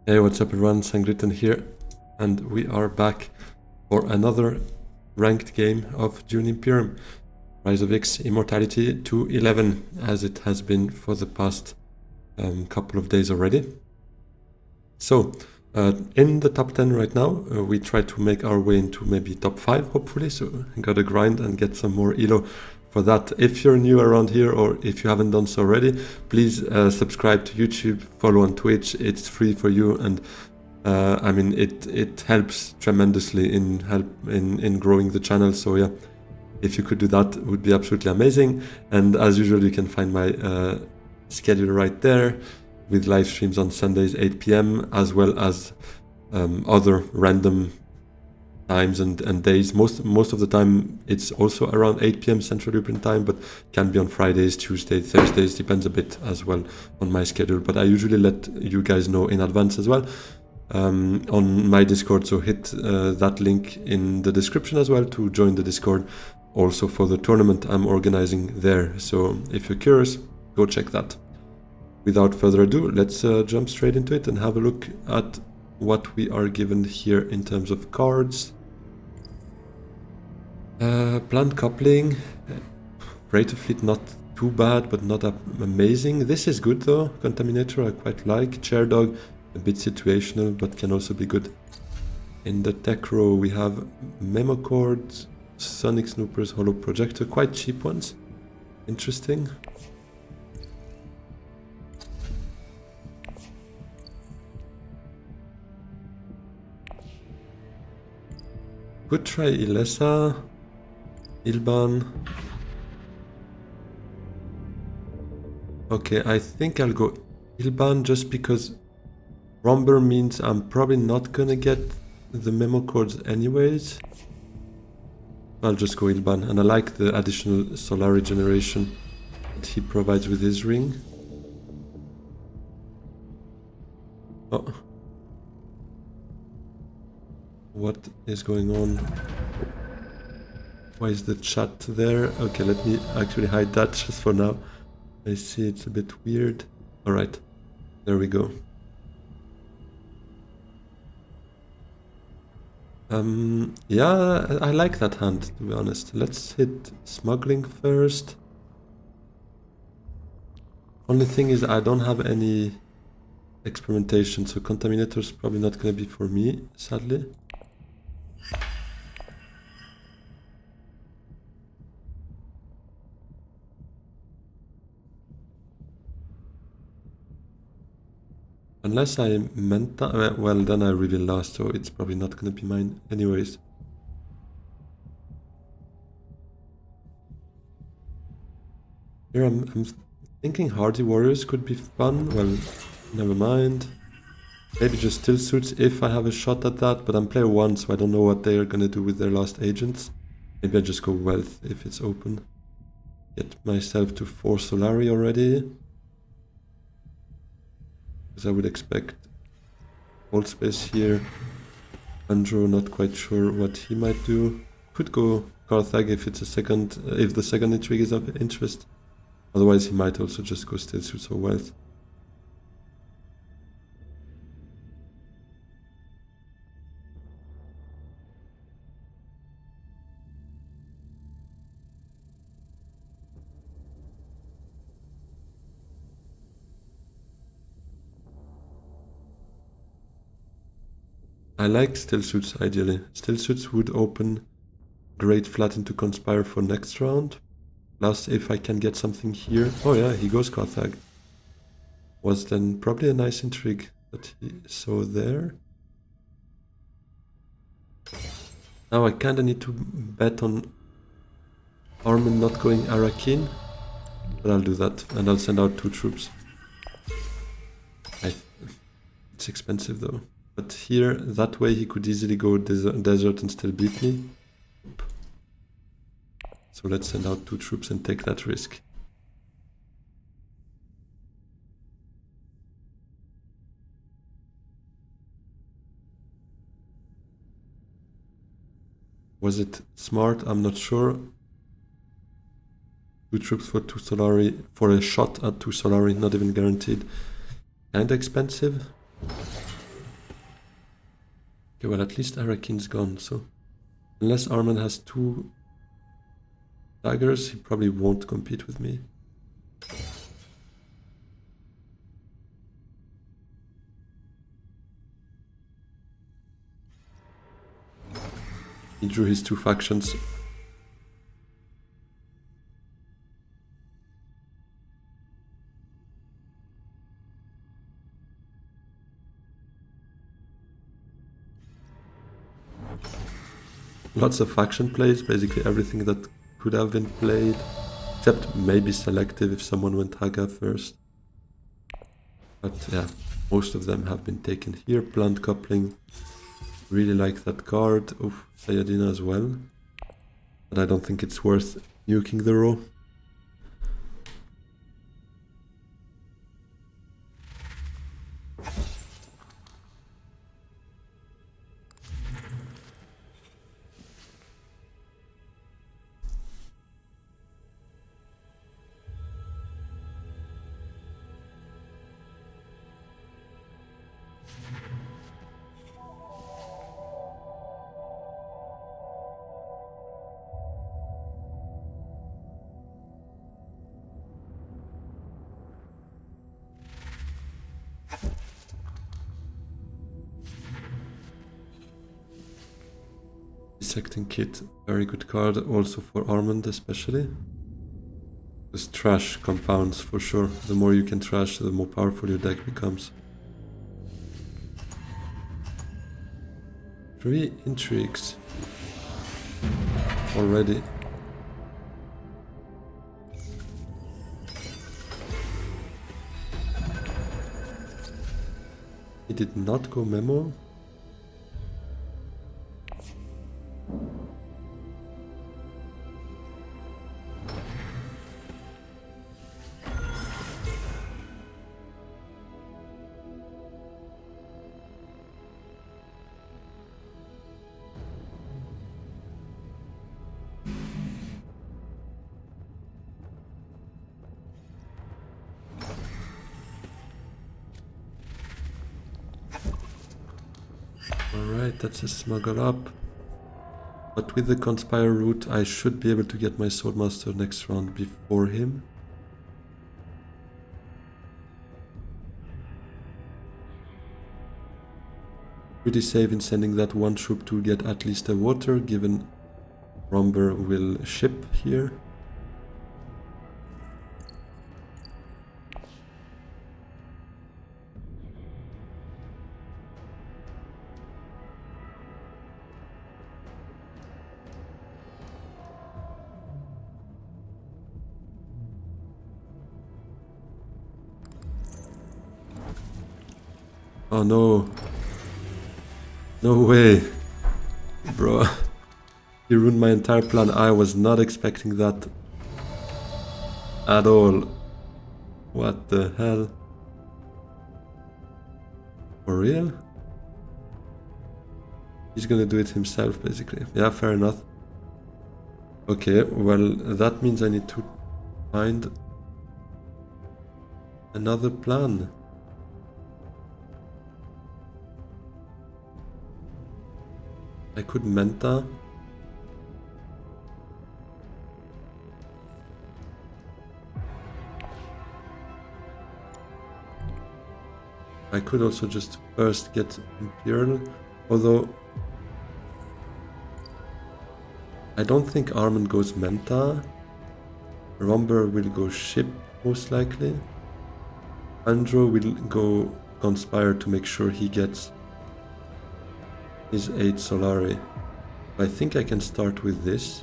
Hey, what's up everyone, Sangtuary here, and we are back for another ranked game of Dune Imperium, Rise of X Immortality 2.11, as it has been for the past couple of days already. So, in the top 10 right now, we try to make our way into maybe top 5, hopefully, so gotta grind and get some more elo for that. If you're new around here, or if you haven't done so already, please subscribe to YouTube, follow on Twitch, it's free for you, and I mean, it helps tremendously in growing the channel. So yeah, if you could do that, it would be absolutely amazing. And as usual, you can find my schedule right there, with live streams on Sundays 8 p.m. as well as other random times and days. Most of the time it's also around 8 p.m. Central European time, but can be on Fridays, Tuesdays, Thursdays, depends a bit as well on my schedule. But I usually let you guys know in advance as well. On my Discord, so hit that link in the description as well to join the Discord, also for the tournament I'm organizing there. So if you're curious, go check that. Without further ado, let's jump straight into it and have a look at what we are given here in terms of cards. Plant coupling, rate of fleet not too bad, but not amazing. This is good though. Contaminator I quite like. Chair dog, a bit situational, but can also be good. In the tech row we have memo cords, sonic snoopers, hollow projector, quite cheap ones. Interesting. Could try Ilesa, Ilban. Okay, I think I'll go Ilban just because Romber means I'm probably not gonna get the memo cords anyways. I'll just go Ilban, and I like the additional Solari generation that he provides with his ring. Oh. What is going on? Why is the chat there? Okay, let me actually hide that just for now. I see it's a bit weird. Alright, there we go. Yeah, I like that hand, to be honest. Let's hit smuggling first. Only thing is I don't have any experimentation, so contaminator's probably not gonna be for me, sadly. Unless I meant that, well then I really lost, so it's probably not gonna be mine anyways. Here I'm thinking Hardy Warriors could be fun, well, never mind. Maybe just still suits if I have a shot at that, but I'm player 1, so I don't know what they are gonna do with their last agents. Maybe I just go Wealth if it's open. Get myself to 4 Solari already. Because I would expect Old Space here. Andrew, not quite sure what he might do. Could go Carthag if it's a second, if the second intrigue is of interest. Otherwise he might also just go still suits or Wealth. I like still suits ideally. Still suits would open great flat into Conspire for next round. Plus if I can get something here. Oh yeah, he goes Carthag. Was then probably a nice intrigue that he saw there. Now I kinda need to bet on Armin not going Arakin. But I'll do that, and I'll send out 2 troops. It's expensive though. But here, that way he could easily go desert and still beat me. So let's send out 2 troops and take that risk. Was it smart? I'm not sure. 2 troops for 2 Solari, for a shot at 2 Solari, not even guaranteed. Kinda expensive. Okay, well, at least Arakin's gone, so unless Arman has 2 daggers, he probably won't compete with me. He drew his 2 factions. Lots of faction plays, basically everything that could have been played, except maybe selective if someone went Haga first. But yeah, most of them have been taken here. Plant coupling, really like that card. Oof, Sayadina as well. But I don't think it's worth nuking the row. Dissecting Kit, very good card, also for Armand especially. Because trash compounds for sure. The more you can trash, the more powerful your deck becomes. 3 intrigues already. He did not go memo. Alright, that's a smuggle up. But with the Conspire route, I should be able to get my Swordmaster next round before him. Pretty safe in sending that 1 troop to get at least a water, given Romber will ship here. Oh no. No way. Bro. He ruined my entire plan. I was not expecting that at all. What the hell? For real? He's gonna do it himself, basically. Yeah, fair enough. Okay, well, that means I need to find another plan. I could Menta. I could also just first get Imperial, although I don't think Armand goes Menta. Romber will go ship, most likely. Andro will go Conspire to make sure he gets his 8 Solari. I think I can start with this.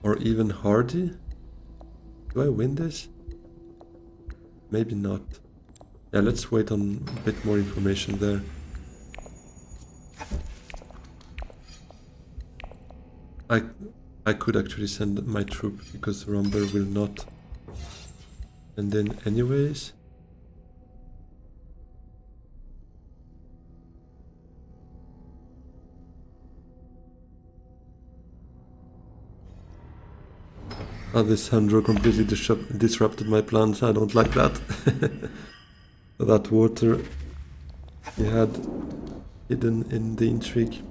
Or even Hardy? Do I win this? Maybe not. Yeah, let's wait on a bit more information there. I could actually send my troop because Romber will not. And then anyways. Oh, this Handro completely disrupted my plans. I don't like that. That water he had hidden in the intrigue.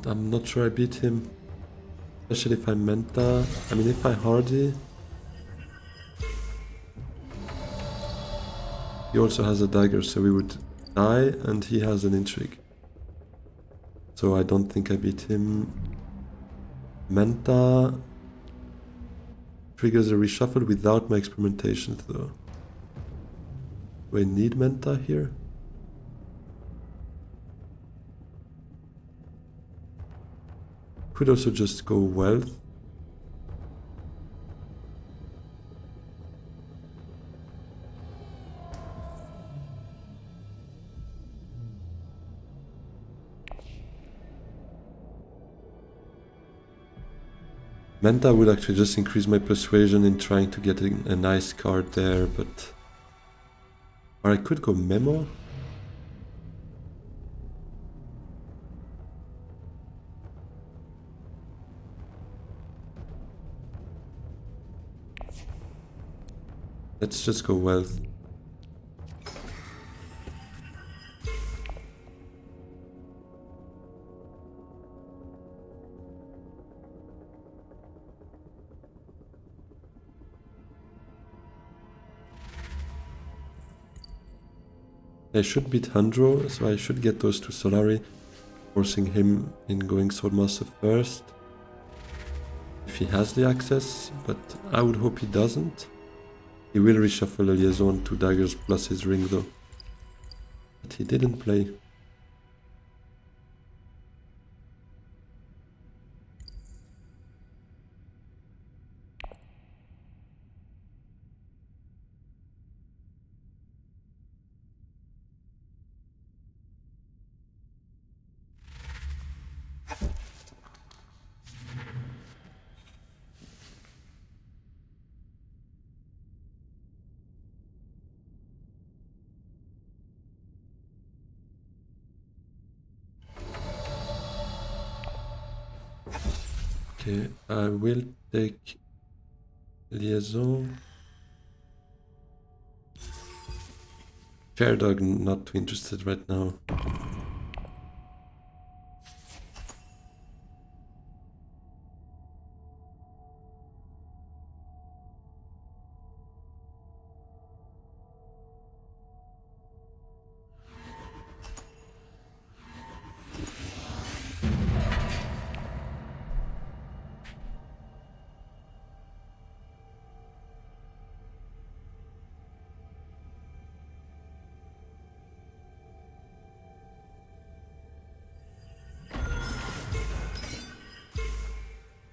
I'm not sure I beat him. Especially if I Menta. I mean, if I Hardy. He also has a dagger, so we would die, and he has an intrigue. So I don't think I beat him. Menta triggers a reshuffle without my experimentation, though. Do I need Menta here? Could also just go Wealth. Menta would actually just increase my persuasion in trying to get a nice card there, but... Or I could go Memo. Let's just go Wealth. I should beat Handro, so I should get those two Solari, forcing him in going Swordmaster first. If he has the access, but I would hope he doesn't. He will reshuffle a liaison, 2 daggers plus his ring though. But he didn't play. Okay, I will take liaison. Chair dog, not too interested right now.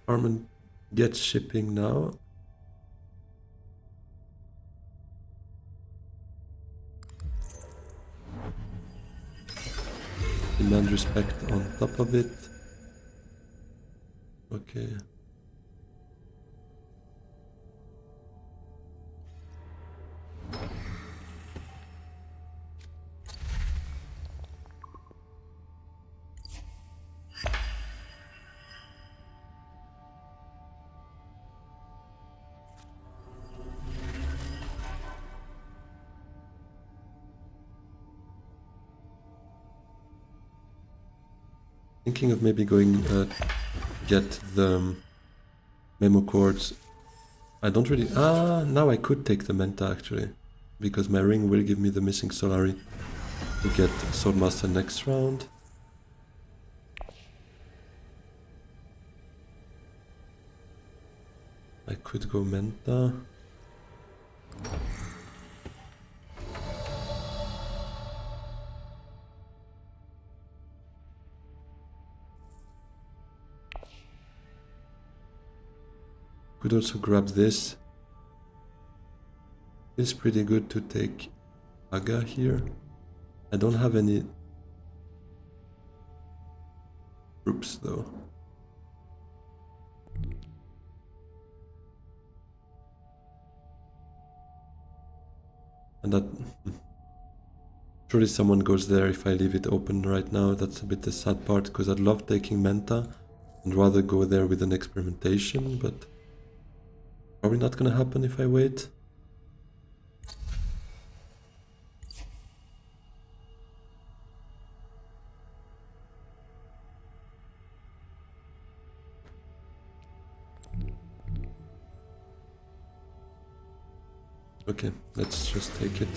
Armand gets shipping now. Demand respect on top of it. Okay. Thinking of maybe going get the memo chords. I don't really... now I could take the Menta actually, because my ring will give me the missing Solari to get Swordmaster next round. I could go Menta. Could also grab this. It's pretty good to take Aga here. I don't have any troops though. And that... Surely someone goes there if I leave it open right now. That's a bit the sad part, because I'd love taking Menta and rather go there with an experimentation, but probably not gonna happen if I wait. Okay, let's just take it.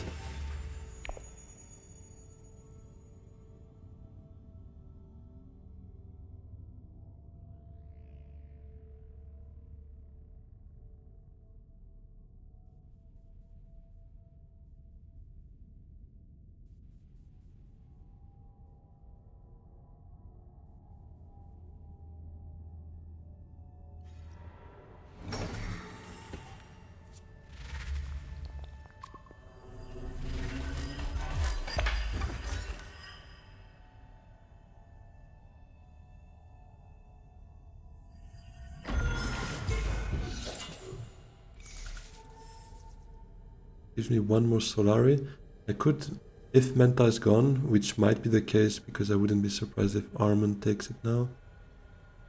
Gives me one more Solari. I could, if Menta is gone, which might be the case because I wouldn't be surprised if Armand takes it now.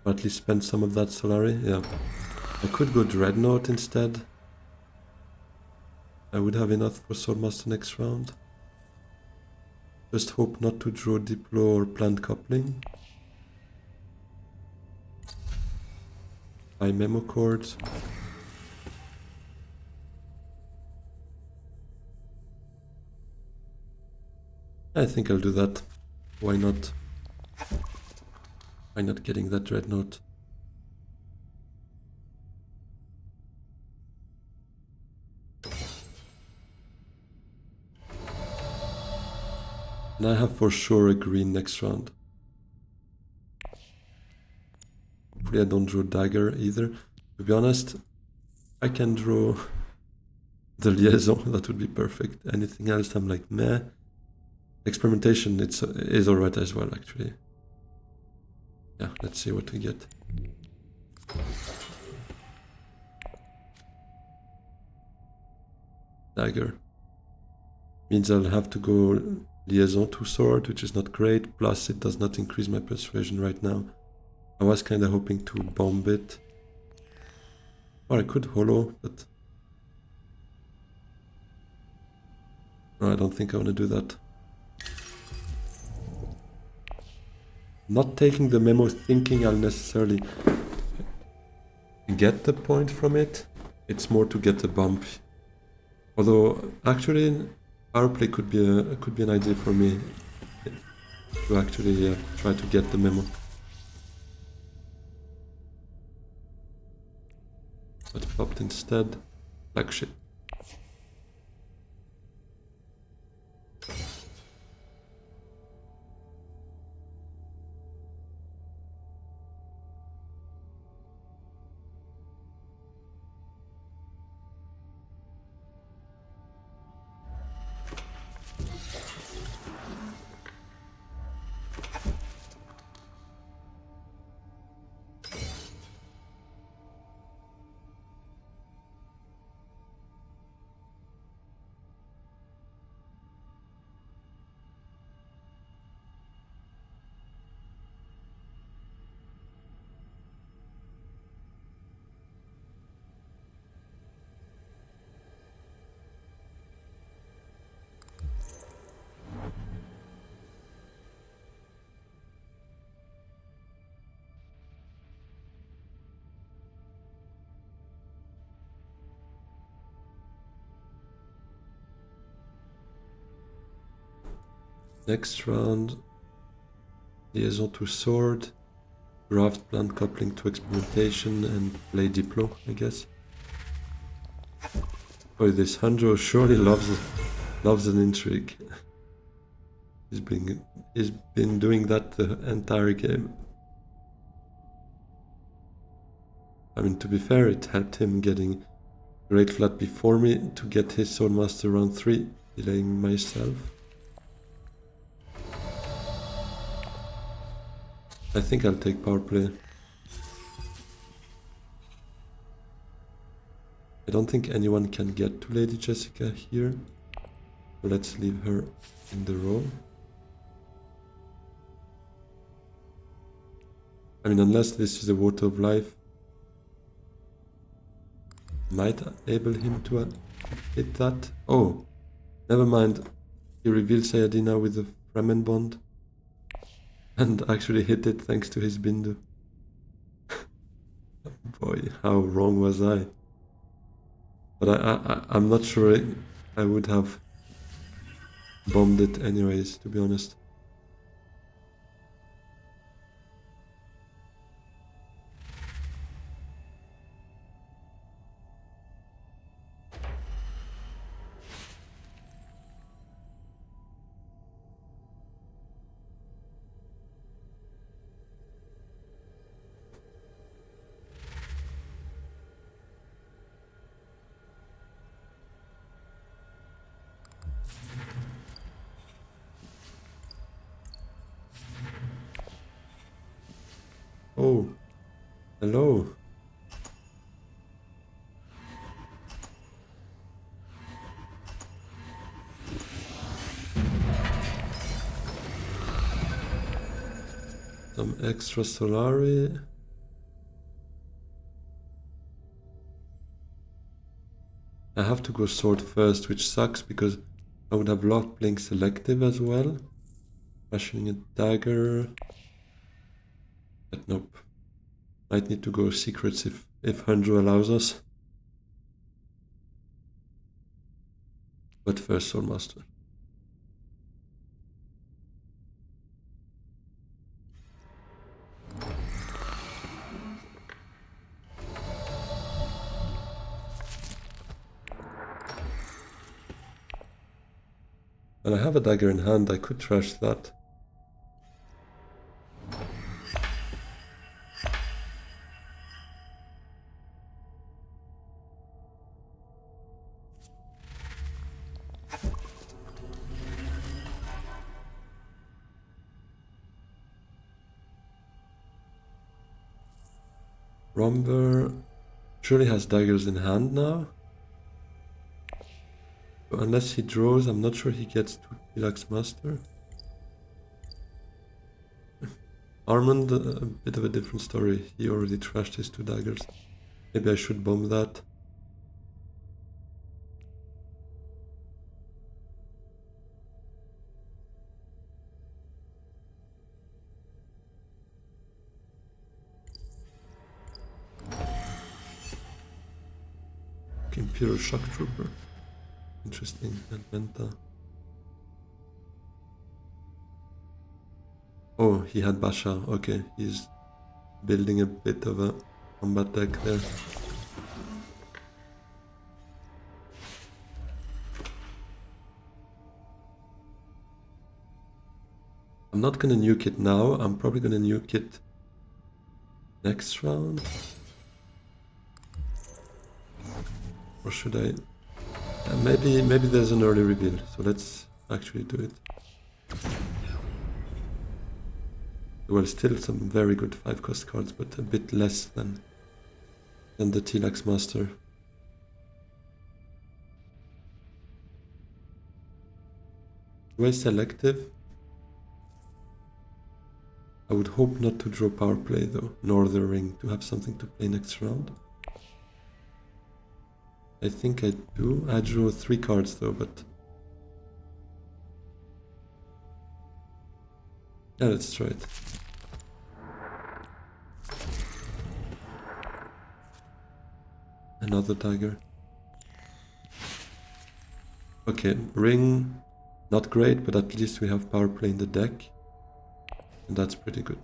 Or at least spend some of that Solari, yeah. I could go Dreadnought instead. I would have enough for Swordmaster next round. Just hope not to draw Diplo or Plant Coupling. Buy Memo Cords. I think I'll do that. Why not? Why not getting that Dreadnought? And I have for sure a green next round. Hopefully I don't draw Dagger either. To be honest, I can draw the Liaison, that would be perfect. Anything else I'm like, meh. Experimentation is alright as well, actually. Yeah, let's see what we get. Dagger. Means I'll have to go Liaison to Sword, which is not great, plus it does not increase my persuasion right now. I was kinda hoping to bomb it. Or I could holo, but... No, I don't think I want to do that. Not taking the memo thinking I'll necessarily get the point from it. It's more to get the bump. Although actually power play could be an idea for me to actually try to get the memo. But popped instead flagship. Next round, Liaison to Sword, Draft Plant Coupling to Experimentation, and play Diplo, I guess. Boy, this Hanjo surely loves an intrigue. He's been doing that the entire game. I mean, to be fair, it helped him getting Great Flat before me to get his Swordmaster round 3, delaying myself. I think I'll take power play. I don't think anyone can get to Lady Jessica here. So let's leave her in the row. I mean, unless this is a Water of Life, might enable him to hit that. Oh, never mind. He revealed Sayadina with the Fremen bond and actually hit it thanks to his Bindu. Boy, how wrong was I? But I'm not sure I would have bombed it anyways, to be honest. Oh, hello. Some extra Solari. I have to go sword first, which sucks because I would have locked playing selective as well. Fashioning a dagger. But nope. Might need to go secrets if Hanjo allows us. But first Soul Master. And I have a dagger in hand, I could trash that. Romber surely has daggers in hand now. But unless he draws, I'm not sure he gets to Tilax Master. Armand, a bit of a different story. He already trashed his 2 daggers. Maybe I should bomb that. Imperial Shock Trooper. Interesting. And Menta. Oh, he had Basha. Okay, he's building a bit of a combat deck there. I'm not gonna nuke it now. I'm probably gonna nuke it next round. Or should I? Maybe there's an early reveal, so let's actually do it. Well, still some very good 5-cost cards, but a bit less than the Tilax Master. Do I selective? I would hope not to draw power play though, nor the ring, to have something to play next round. I think I do. I drew 3 cards though, but... yeah, let's try it. Another dagger. Okay, ring, not great, but at least we have power play in the deck. And that's pretty good.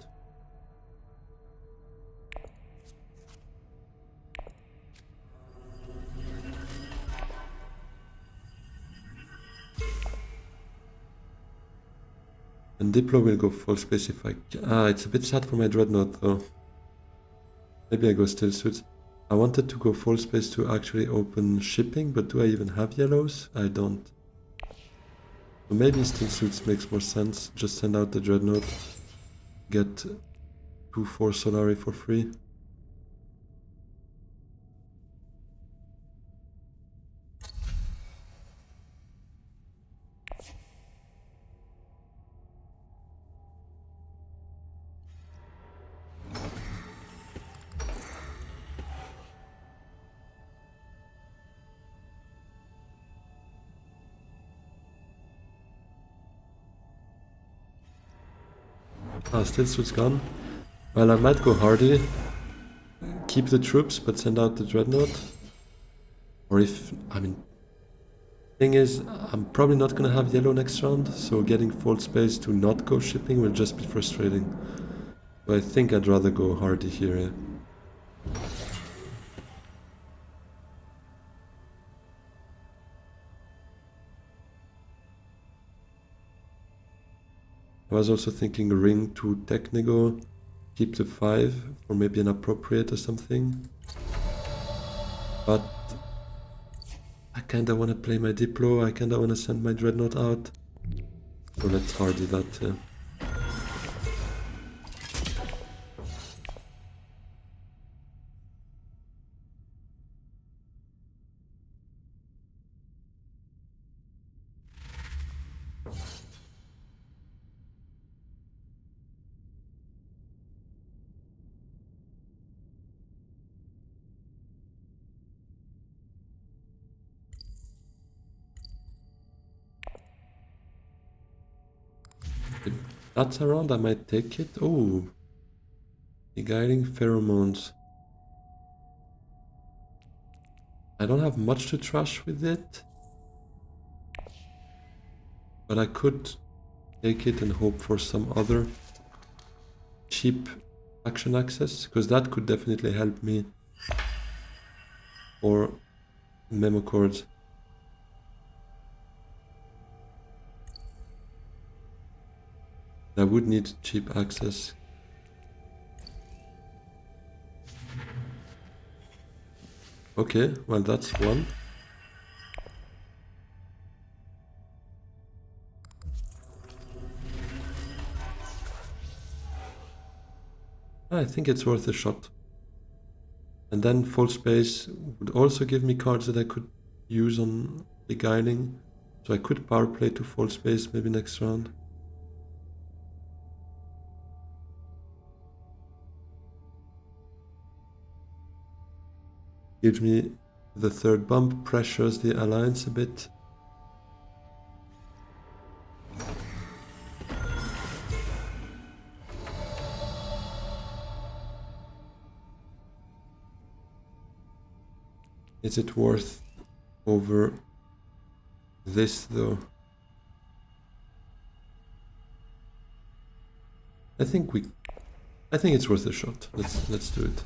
And Diplo will go full space if I... it's a bit sad for my Dreadnought though. Maybe I go Still Suits. I wanted to go full space to actually open shipping, but do I even have yellows? I don't. So maybe Still Suits makes more sense. Just send out the Dreadnought, get 2/4 Solari for free. Ah, still suit's gone. Well, I might go hardy, keep the troops, but send out the dreadnought. Or if, I mean, thing is, I'm probably not gonna have yellow next round, so getting full space to not go shipping will just be frustrating. So I think I'd rather go hardy here. I was also thinking ring to Technigo, keep the 5 for maybe an appropriate or something. But I kinda wanna play my Diplo, I kinda wanna send my Dreadnought out. So let's hardy that. If that's around, I might take it. Oh, guiding Pheromones. I don't have much to trash with it, but I could take it and hope for some other cheap action access, because that could definitely help me for memo cords. I would need cheap access. Okay, well that's one. I think it's worth a shot. And then full space would also give me cards that I could use on beguiling. So I could power play to full space maybe next round. Gives me the third bump, pressures the alliance a bit. Is it worth over this though? I think it's worth a shot. Let's do it.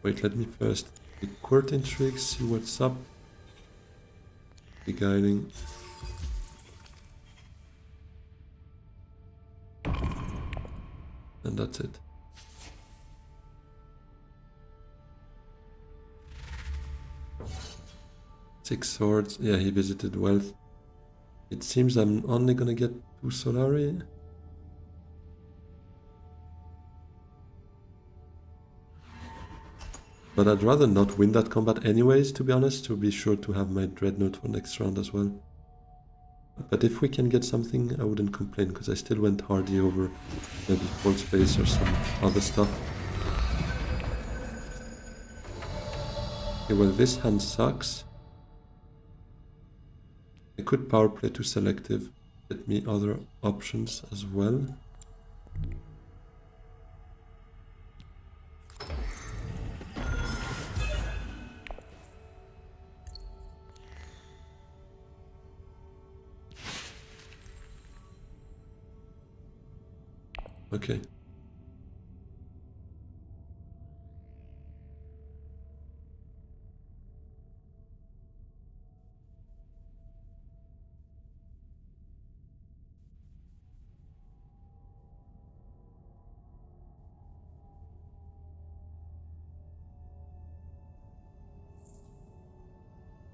Wait, let me first pick court intrigue, see what's up. Beguiling. And that's it. Six swords. Yeah, he visited wealth. It seems I'm only gonna get 2 Solari. But I'd rather not win that combat anyways, to be honest, to be sure to have my Dreadnought for next round as well. But if we can get something, I wouldn't complain, because I still went hardy over maybe full space or some other stuff. Okay, well this hand sucks. I could power play to selective, get me other options as well. Okay.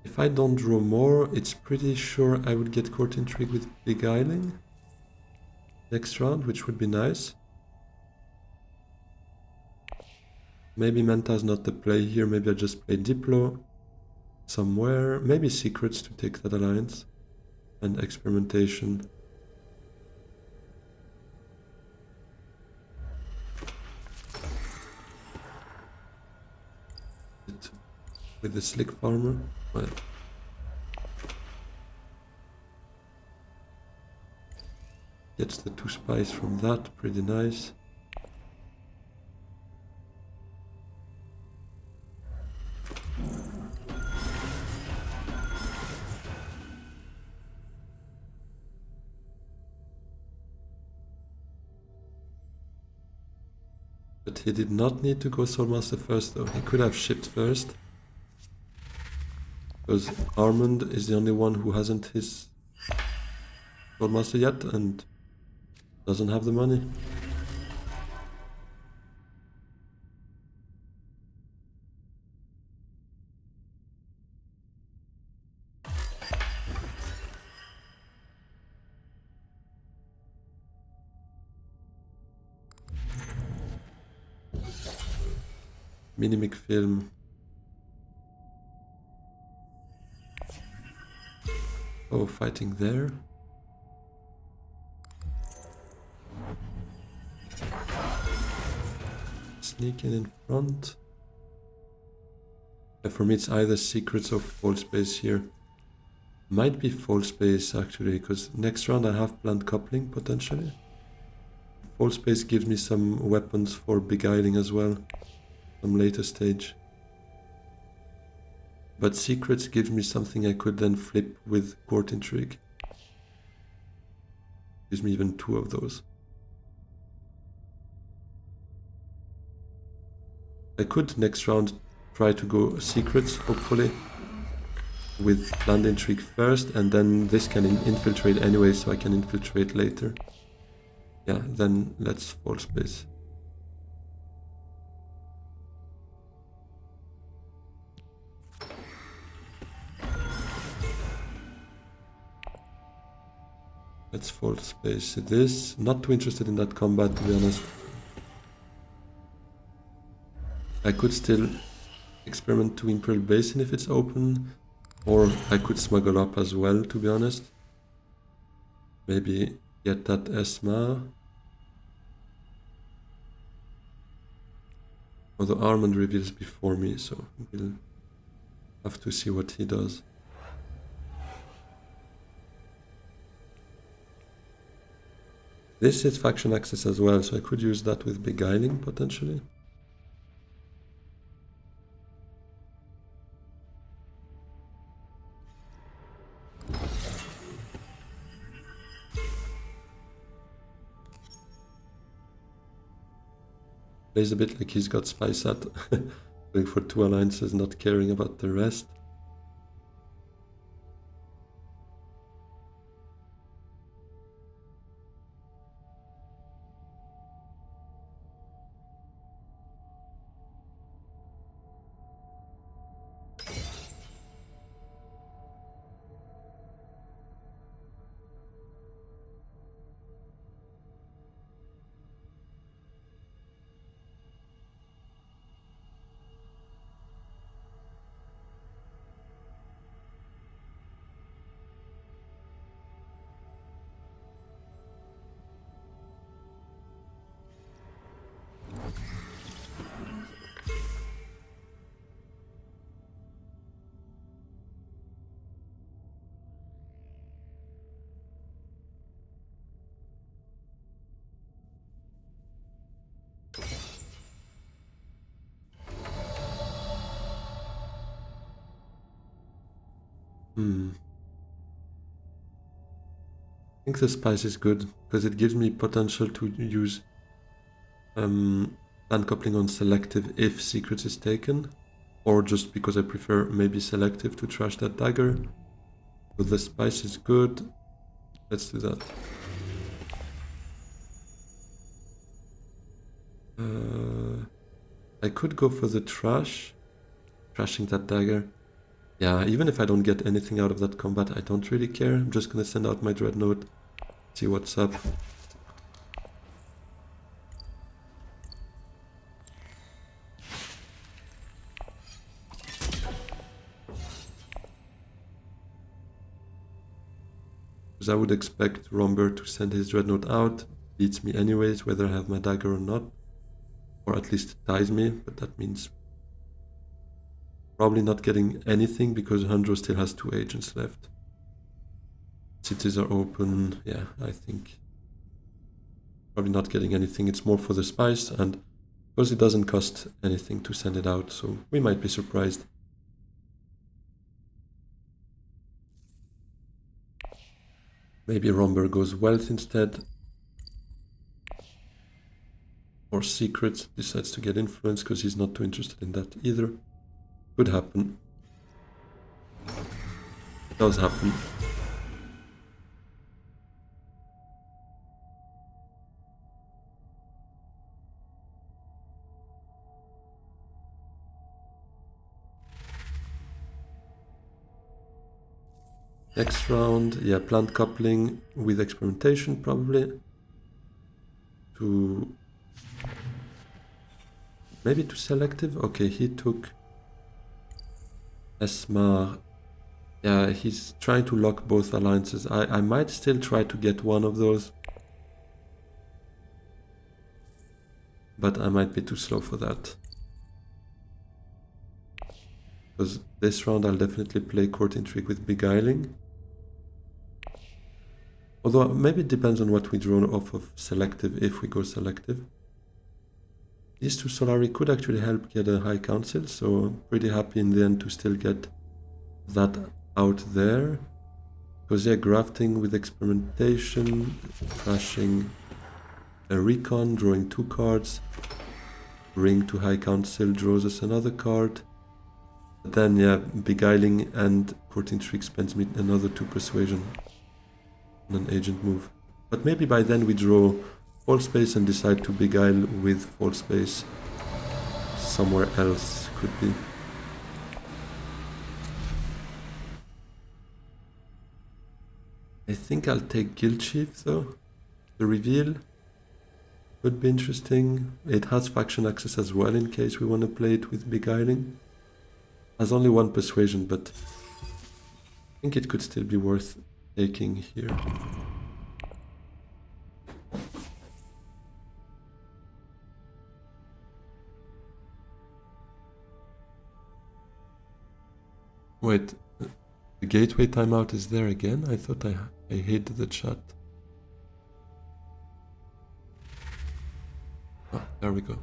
If I don't draw more, it's pretty sure I would get court intrigue with beguiling. next round, which would be nice. Maybe Manta's not the play here, maybe I just play Diplo somewhere. Maybe Secrets to take that alliance. And Experimentation. With the Slick Farmer. Well, gets the 2 spies from that, pretty nice. But he did not need to go Soulmaster first though, he could have shipped first. Because Armand is the only one who hasn't his Soulmaster yet and doesn't have the money. Minimic film. Oh, fighting there. Sneaking in front. Yeah, for me it's either Secrets or False Space here. Might be False Space actually, because next round I have planned coupling potentially. False Space gives me some weapons for beguiling as well. Some later stage. But Secrets gives me something I could then flip with Court Intrigue. Gives me even 2 of those. I could next round try to go Secrets, hopefully, with Planned Intrigue first, and then this can infiltrate anyway, so I can infiltrate later. Yeah, then let's False Space. Let's False Space this. Not too interested in that combat, to be honest. I could still experiment to Imperial Basin if it's open, or I could smuggle up as well, to be honest. Maybe get that Esma. Although Armand reveals before me, so we'll have to see what he does. This is faction access as well, so I could use that with beguiling potentially. Plays a bit like he's got spy sat, going for 2 alliances, not caring about the rest. I think the spice is good, because it gives me potential to use land coupling on selective if Secrets is taken, or just because I prefer maybe selective to trash that dagger. But the spice is good. Let's do that. I could go for the trash, trashing that dagger. Yeah, even if I don't get anything out of that combat, I don't really care. I'm just gonna send out my Dreadnought, see what's up. because I would expect Romber to send his Dreadnought out. Beats me anyways, whether I have my dagger or not. Or at least ties me, but that means probably not getting anything because Hundro still has 2 agents left. Cities are open, yeah, I think probably not getting anything. It's more for the spice, and because it doesn't cost anything to send it out, so we might be surprised. Maybe Romber goes wealth instead. Or secret, decides to get influence because he's not too interested in that either. Could happen. It does happen. Next round, yeah, plant coupling with experimentation probably. To maybe to selective. Okay, he took Esmar. Yeah, he's trying to lock both alliances. I might still try to get one of those, but I might be too slow for that. Because this round I'll definitely play Court Intrigue with Beguiling. Although maybe it depends on what we draw off of selective, if we go selective. These 2 Solari could actually help get a High Council, so I'm pretty happy in the end to still get that out there. Because yeah, grafting with experimentation, crashing a recon, drawing 2 cards. Ring to High Council draws us another card. But then yeah, Beguiling and Court Intrigue spends me another 2 persuasion on an agent move. But maybe by then we draw False Space and decide to beguile with False Space somewhere else, could be. I think I'll take Guild Chief though. The reveal would be interesting. It has faction access as well in case we want to play it with Beguiling. Has only 1 persuasion, but I think it could still be worth taking here. Wait, the gateway timeout is there again? I thought I hid the chat. Oh, there we go.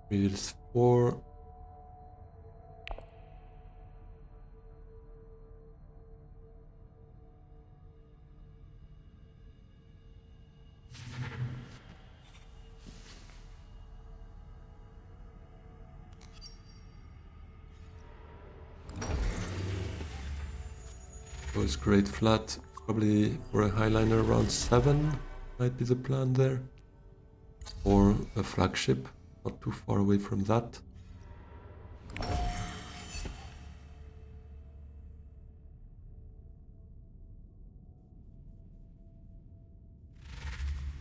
Reveals 4. Goes great flat, probably for a highliner around 7 might be the plan there. Or a flagship, not too far away from that.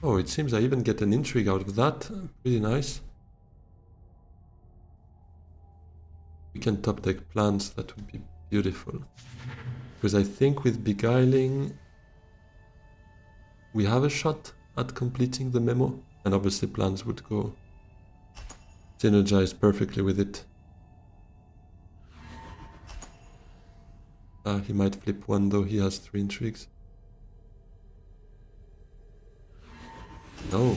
Oh, it seems I even get an intrigue out of that. Pretty nice. We can top deck plans, that would be beautiful. Because I think with Beguiling we have a shot at completing the memo, and obviously plans would go synergize perfectly with it. He might flip 1 though, he has 3 intrigues. No.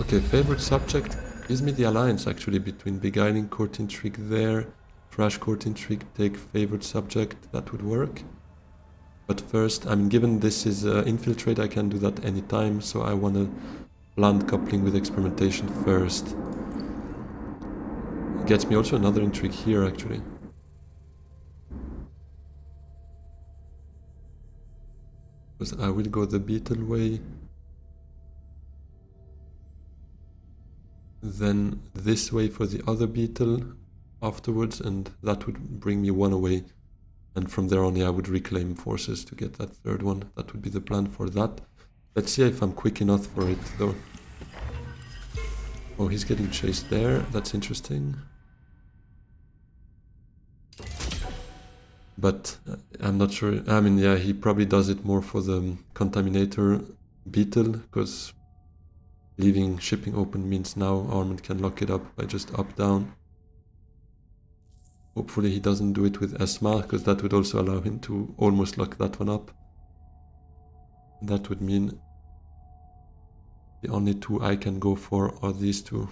Okay, favorite subject gives me the alliance actually between Beguiling, Court Intrigue there, Trash Court Intrigue, take favorite subject, that would work. But first, I mean, given this is infiltrate, I can do that anytime, so I want to land coupling with experimentation first. It gets me also another intrigue here actually. Because I will go the beetle way. Then this way for the other beetle afterwards, and that would bring me 1 away. And from there on, yeah, I would reclaim forces to get that 3rd one. That would be the plan for that. Let's see if I'm quick enough for it, though. Oh, he's getting chased there. That's interesting. But I'm not sure. I mean, yeah, he probably does it more for the Contaminator Beetle, because leaving shipping open means now Armand can lock it up by just up-down. Hopefully he doesn't do it with Esma, because that would also allow him to almost lock that one up. That would mean the only two I can go for are these two.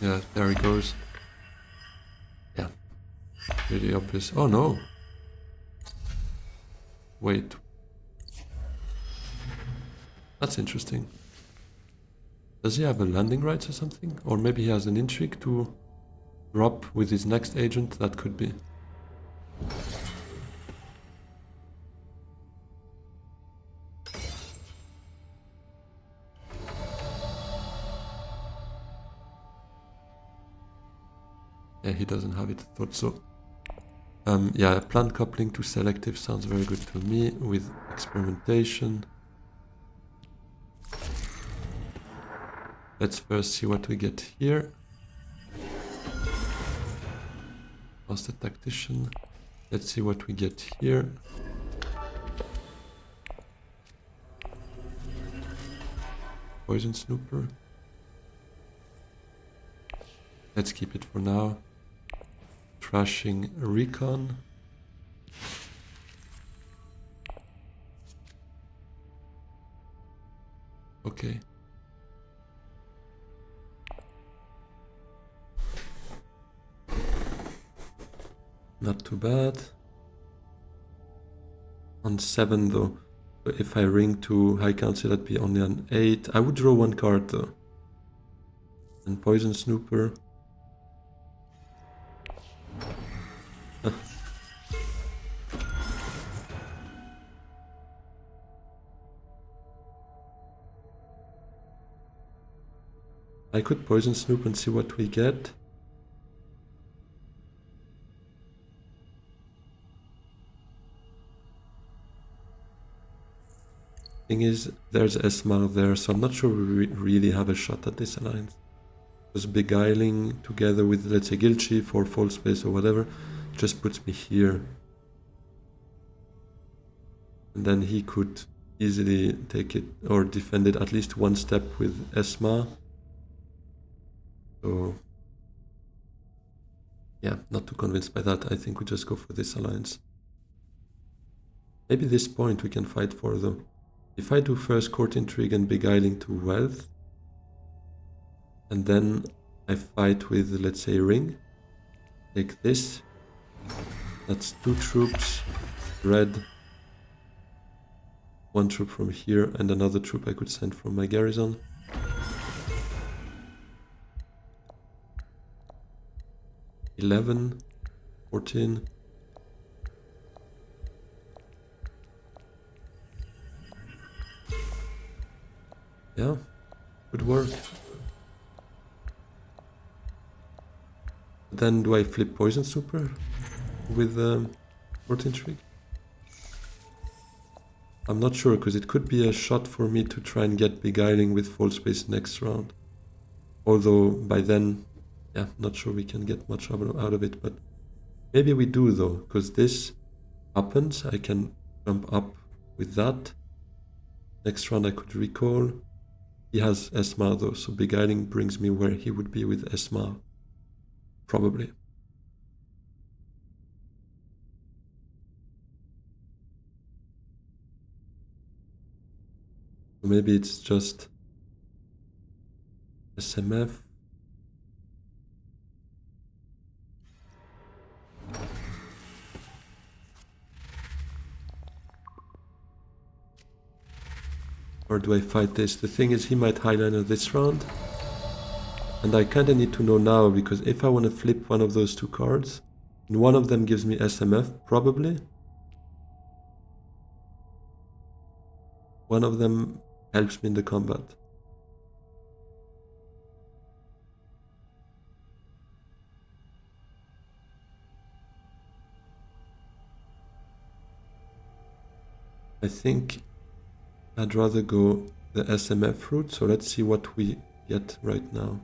Yeah, there he goes. Yeah, really obvious. Oh no! Wait. That's interesting. Does he have a landing rights or something? Or maybe he has an intrigue to drop with his next agent? That could be. Yeah, he doesn't have it, I thought so. Yeah, plant coupling to selective sounds very good to me with experimentation. Let's first see what we get here. Master Tactician. Let's see what we get here. Poison Snooper. Let's keep it for now. Trashing Recon. Okay. Not too bad. On 7 though. If I ring to High Council, that'd be only an 8. I would draw one card though. And Poison Snooper. I could Poison Snoop and see what we get. Thing is, there's Esmar there, so I'm not sure we really have a shot at this alliance. Because Beguiling together with, let's say, Guild Chief or False Space or whatever, just puts me here. And then he could easily take it or defend it at least one step with Esma. So yeah, not too convinced by that. I think we just go for this alliance. Maybe this point we can fight for though. If I do first Court Intrigue and Beguiling to Wealth, and then I fight with, let's say, Ring, take this, that's 2 troops, red, 1 troop from here, and another troop I could send from my garrison. $11, 14. Yeah, good work. Then do I flip Poison Super with Court Intrigue? I'm not sure, because it could be a shot for me to try and get Beguiling with False Space next round. Although by then, yeah, not sure we can get much out of it, but maybe we do though, because this happens. I can jump up with that. Next round I could recall. He has Esma though, so Beguiling brings me where he would be with Esma. Probably. Maybe it's just SMF. Or do I fight this? The thing is, he might highliner this round. And I kinda need to know now, because if I want to flip one of those two cards, and one of them gives me SMF, probably. One of them helps me in the combat. I think I'd rather go the SMF route, so let's see what we get right now.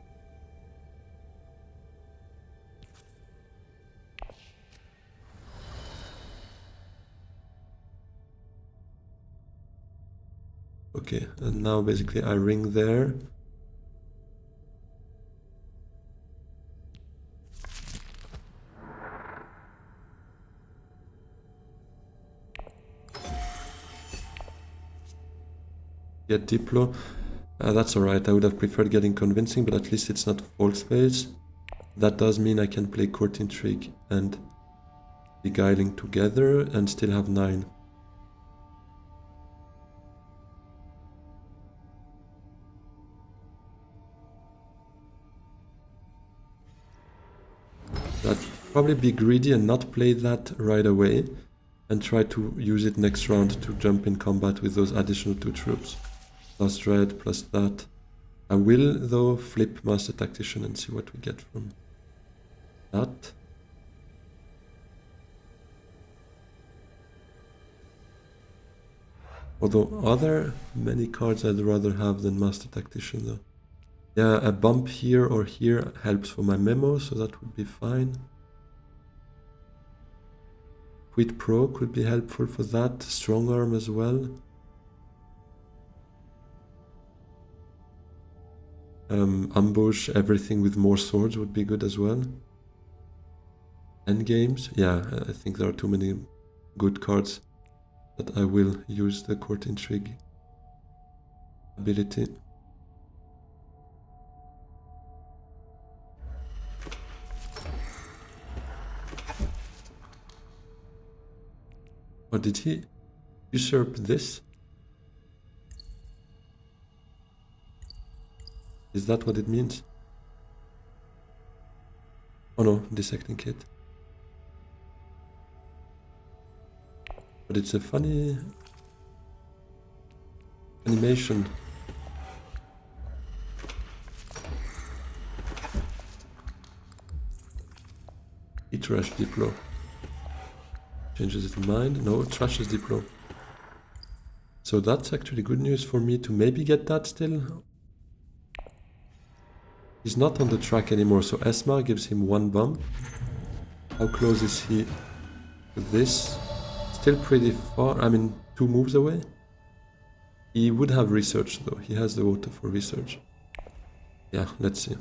Okay, and now basically I ring there. Get Diplo. That's alright, I would have preferred getting Convincing, but at least it's not False Space. That does mean I can play Court Intrigue and Beguiling together and still have 9. I'd probably be greedy and not play that right away and try to use it next round to jump in combat with those additional 2 troops. Plus Dread, plus that. I will, though, flip Master Tactician and see what we get from that. Although, are there many cards I'd rather have than Master Tactician, though? Yeah, a bump here or here helps for my memo, so that would be fine. Quid Pro could be helpful for that. Strong Arm as well. Ambush, everything with more swords would be good as well. Endgames, yeah, I think there are too many good cards that I will use the Court Intrigue ability. Or did he usurp this? Is that what it means? Oh no, Dissecting Kit. But it's a funny animation. He trash Diplo. Changes its mind. No, trashes Diplo. So that's actually good news for me to maybe get that still. He's not on the track anymore, so Esmar gives him 1 bump. How close is he to this? Still pretty far, I mean 2 moves away. He would have research though, he has the water for research. Yeah, let's see.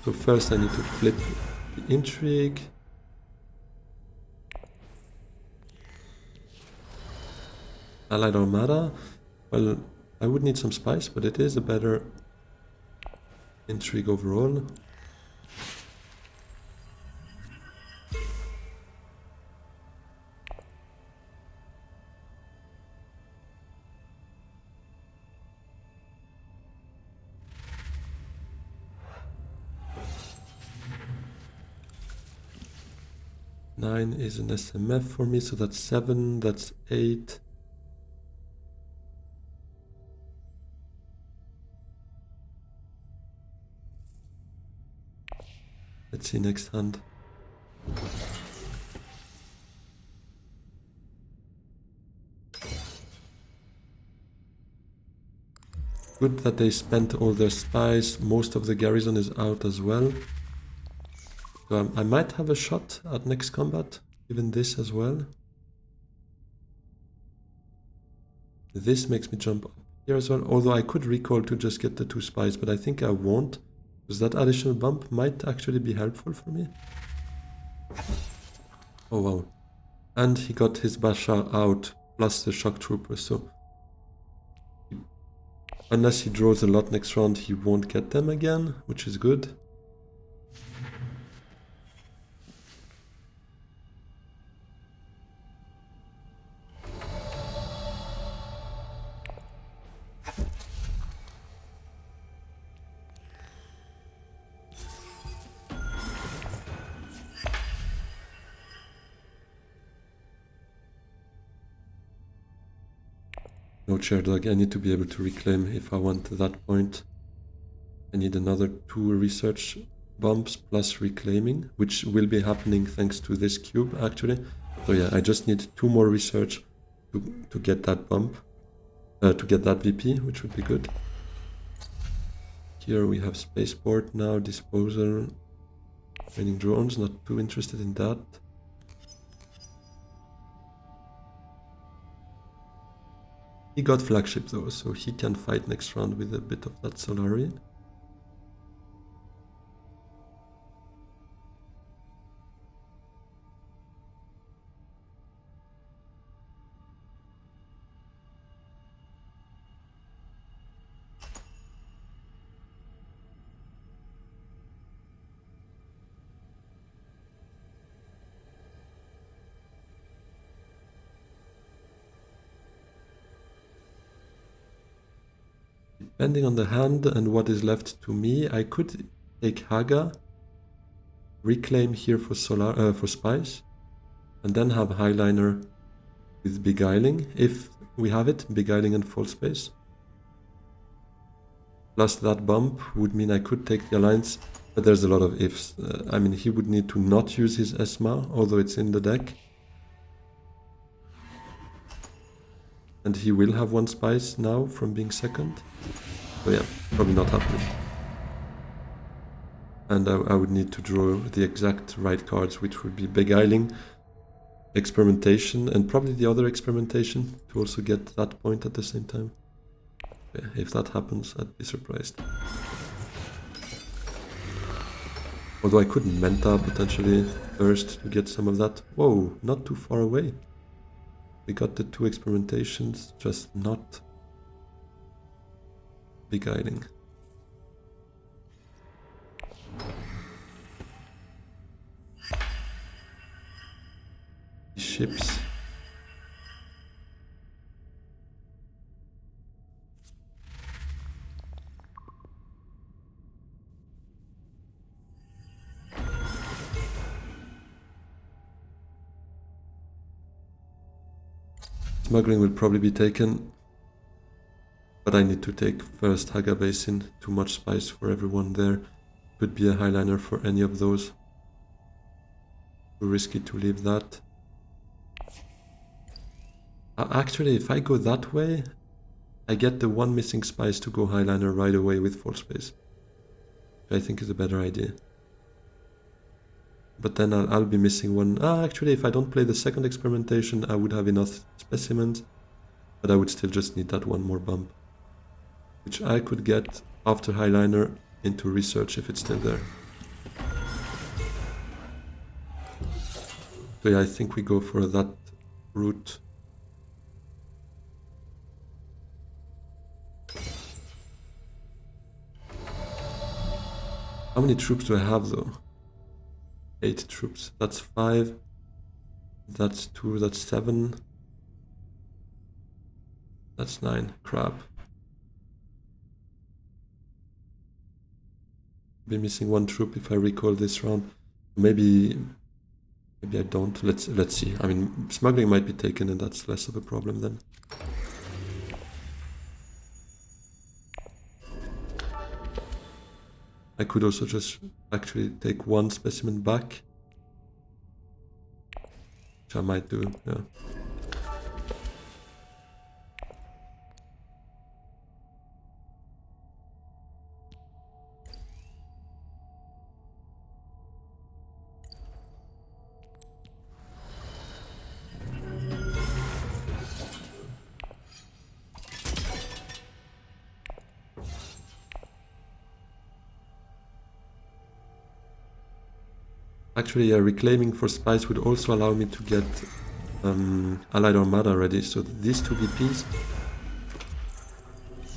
So first I need to flip the Intrigue. Allied Armada. Well, I would need some spice, but it is a better Intrigue overall. Nine is an SMF for me, so that's 7, that's 8. Let's see next hand. Good that they spent all their spies. Most of the garrison is out as well. So I might have a shot at next combat, given this as well. This makes me jump up here as well, although I could recall to just get the 2 spies, but I think I won't, because that additional bump might actually be helpful for me. Oh wow. And he got his Bashar out, plus the shock trooper, so unless he draws a lot next round, he won't get them again, which is good. No chair dog. I need to be able to reclaim if I want that point. I need another 2 research bumps plus reclaiming, which will be happening thanks to this cube actually. So yeah, I just need 2 more research to get that bump, to get that VP, which would be good. Here we have spaceport now, disposal, training drones, not too interested in that. He got flagship though, so he can fight next round with a bit of that Solari. Depending on the hand and what is left to me, I could take Haga, reclaim here for for Spice, and then have Highliner with Beguiling, if we have it, Beguiling and Full Space. Plus that bump would mean I could take the Alliance, but there's a lot of ifs. I mean, he would need to not use his Esma, although it's in the deck. And he will have 1 Spice now from being second. So yeah, probably not happening. And I would need to draw the exact right cards, which would be Beguiling, Experimentation, and probably the other Experimentation to also get that point at the same time. Yeah, if that happens, I'd be surprised. Although I could Menta potentially first to get some of that. Whoa, not too far away. We got the 2 experimentations, just not Beguiling. Ships. Smuggling will probably be taken, but I need to take first Haga Basin. Too much spice for everyone there. Could be a Highliner for any of those. Too risky to leave that. Actually, if I go that way, I get the 1 missing spice to go Highliner right away with full space. Which I think is a better idea. But then I'll be missing 1. Actually, if I don't play the second experimentation, I would have enough specimens. But I would still just need that 1 more bump. Which I could get after Highliner into research if it's still there. So yeah, I think we go for that route. How many troops do I have though? 8 troops. That's 5. That's 2. That's 7. That's 9. Crap. Be missing 1 troop if I recall this round. Maybe I don't. Let's see. I mean, smuggling might be taken, and that's less of a problem then. I could also just actually take 1 specimen back, which I might do. Yeah. Actually, reclaiming for spice would also allow me to get Allied Armada ready. So these 2 VPs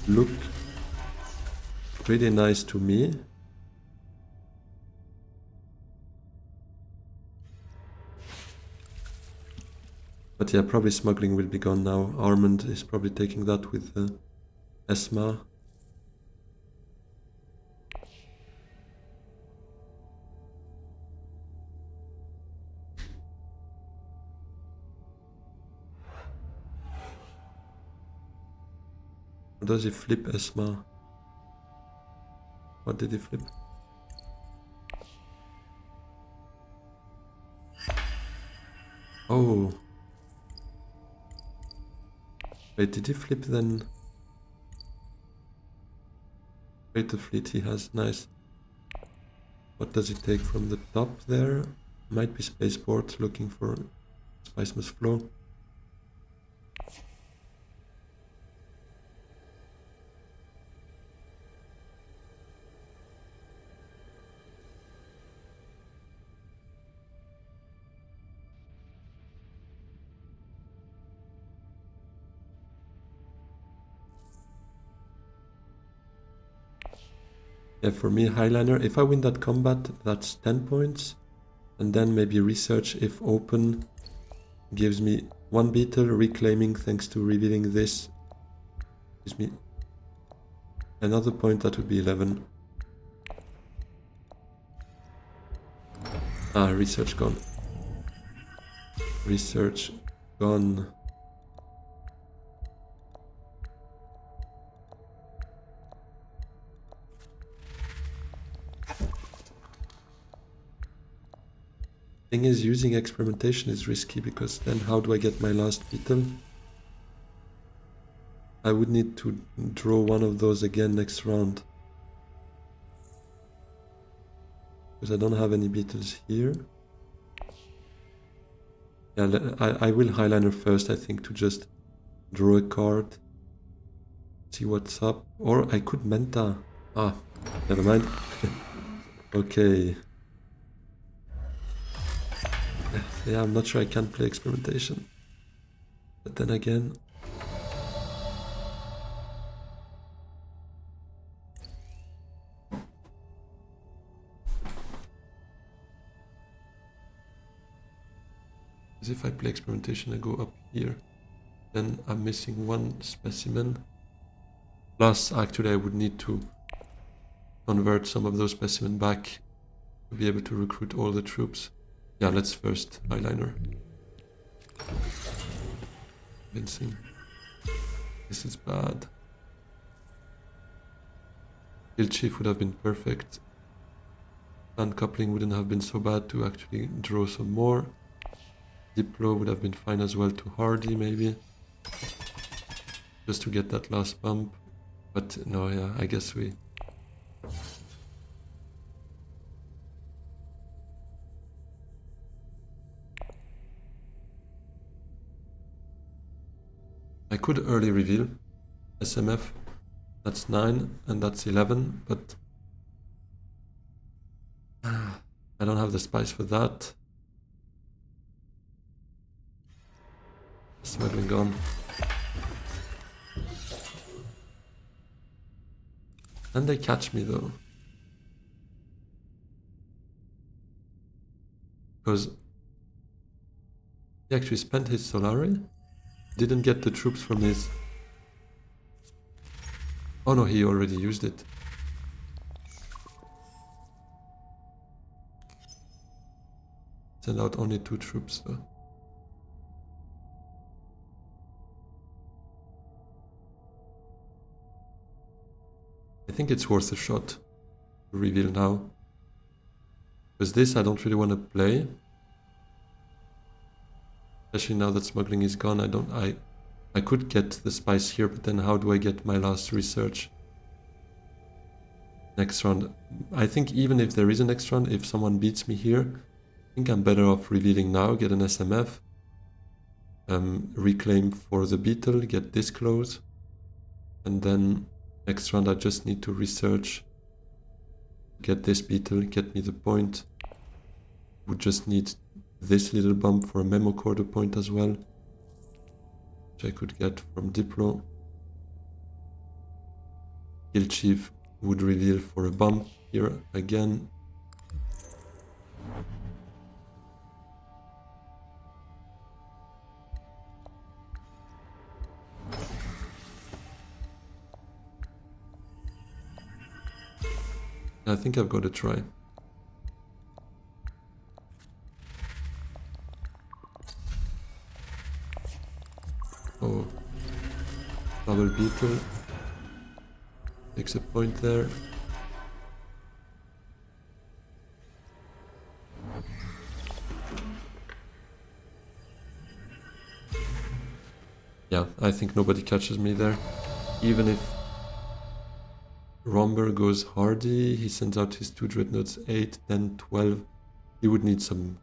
look pretty nice to me. But yeah, probably smuggling will be gone now. Armand is probably taking that with Esma. Does he flip Esma? What did he flip? Oh. Wait, did he flip then? Wait, the fleet he has, nice. What does he take from the top there? Might be spaceport, looking for spice must flow. Yeah, for me, Highliner, if I win that combat, that's 10 points. And then maybe research if open gives me 1 beetle, reclaiming thanks to revealing this. Gives me another point, that would be 11. Ah, research gone. Research gone. Thing is, using experimentation is risky because then how do I get my last beetle? I would need to draw one of those again next round. Because I don't have any beetles here. Yeah, I will Highliner first, I think, to just draw a card. See what's up. Or I could Menta. Ah, never mind. Okay. Yeah, I'm not sure I can play experimentation. But then again... As if I play experimentation, I go up here. Then I'm missing 1 specimen. Plus, actually, I would need to convert some of those specimens back to be able to recruit all the troops. Yeah, let's first Highliner. Convincing. This is bad. Guild Chief would have been perfect. Land coupling wouldn't have been so bad to actually draw some more. Diplo would have been fine as well to Hardy, maybe. Just to get that last bump. But no, yeah, I guess we... I could early reveal SMF. That's 9 and that's 11, but... I don't have the spice for that. Smuggling gone. And they catch me though. Because he actually spent his Solari. Didn't get the troops from his... Oh no, he already used it. Send out only 2 troops though. I think it's worth a shot to reveal now. Because this I don't really want to play. Especially now that smuggling is gone, I could get the spice here, but then how do I get my last research? Next round. I think even if there is a next round, if someone beats me here, I think I'm better off revealing now, get an SMF. Reclaim for the beetle, get this close. And then next round I just need to research, get this beetle, get me the point. Would just need this little bump for a memo quarter point as well, which I could get from Diplo. Guild Chief would reveal for a bump here again. I think I've got to try. Oh, double beetle. Takes a point there. Yeah, I think nobody catches me there. Even if Romber goes hardy, he sends out his 2 dreadnoughts, 8, 10, 12. He would need some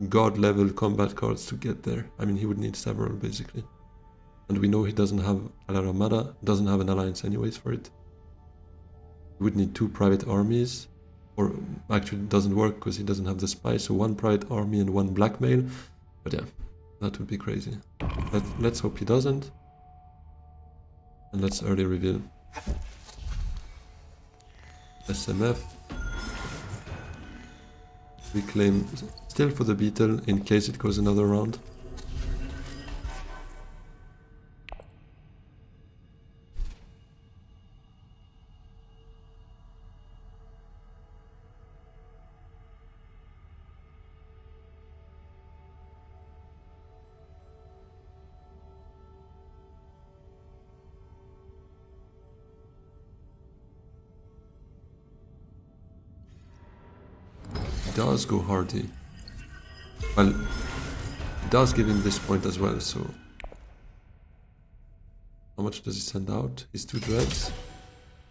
god level combat cards to get there. I mean, he would need several basically. And we know he doesn't have Alaramada, doesn't have an alliance anyways for it. He would need 2 private armies, or actually it doesn't work because he doesn't have the spy, so 1 private army and 1 blackmail. But yeah, that would be crazy. But let's hope he doesn't. And let's early reveal. SMF. We claim still for the beetle in case it goes another round. Does go hardy. Well, it does give him this point as well, so... How much does he send out? His 2 dreads?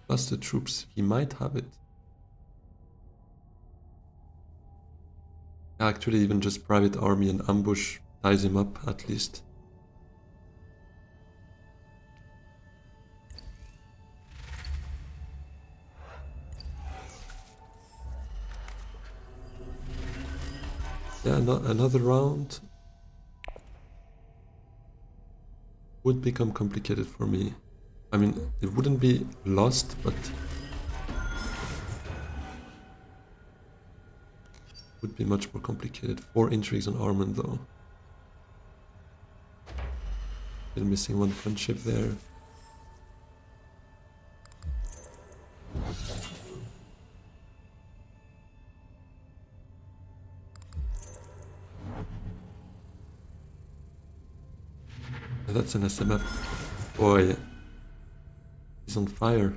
Plus the troops. He might have it. Actually, even just private army and ambush ties him up, at least. Yeah, another round would become complicated for me. I mean, it wouldn't be lost, but would be much more complicated. 4 intrigues on Armand, though. Still missing 1 friendship there. That's an SMF. Boy, he's on fire.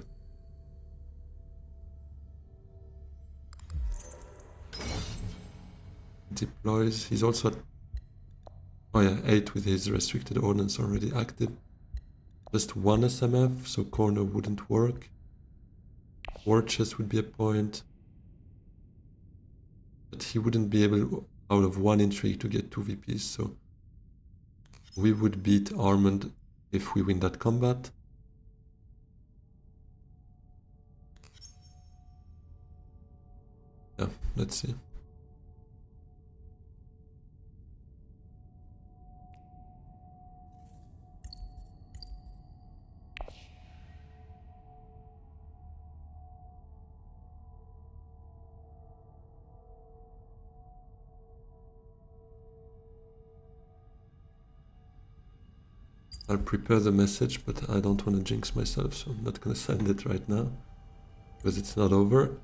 Deploys. He's also at, oh yeah, 8 with his restricted ordnance already active. Just 1 SMF, so corner wouldn't work. War chest would be a point. But he wouldn't be able, out of 1 intrigue, to get 2 VPs, so we would beat Armand if we win that combat. Yeah, let's see. I'll prepare the message, but I don't want to jinx myself, so I'm not going to send it right now, because it's not over.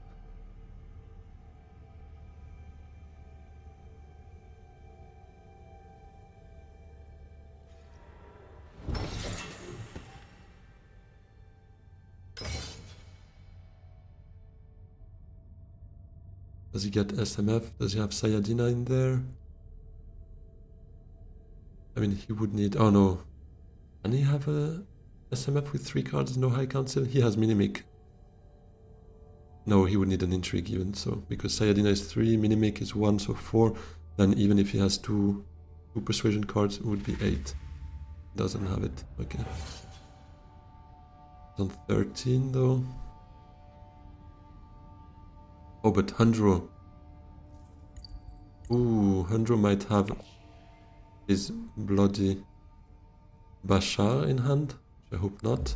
Does he get SMF? Does he have Sayadina in there? I mean, he would need... Oh no. Can he have a SMF with 3 cards, no High Council? He has Minimic. No, he would need an Intrigue even, so... Because Sayadina is 3, Minimic is 1, so 4. Then even if he has 2 Persuasion cards, it would be 8. Doesn't have it. Okay. It's on 13 though. Oh, but Handro. Ooh, Handro might have his bloody Bashar in hand. I hope not.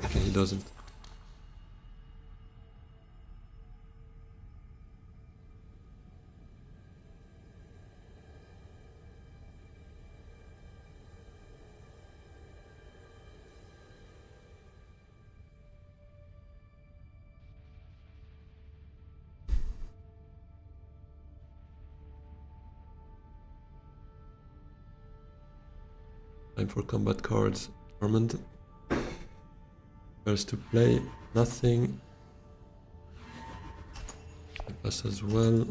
Okay, he doesn't. Time for combat cards. Armand. First to play. Nothing. Pass as well.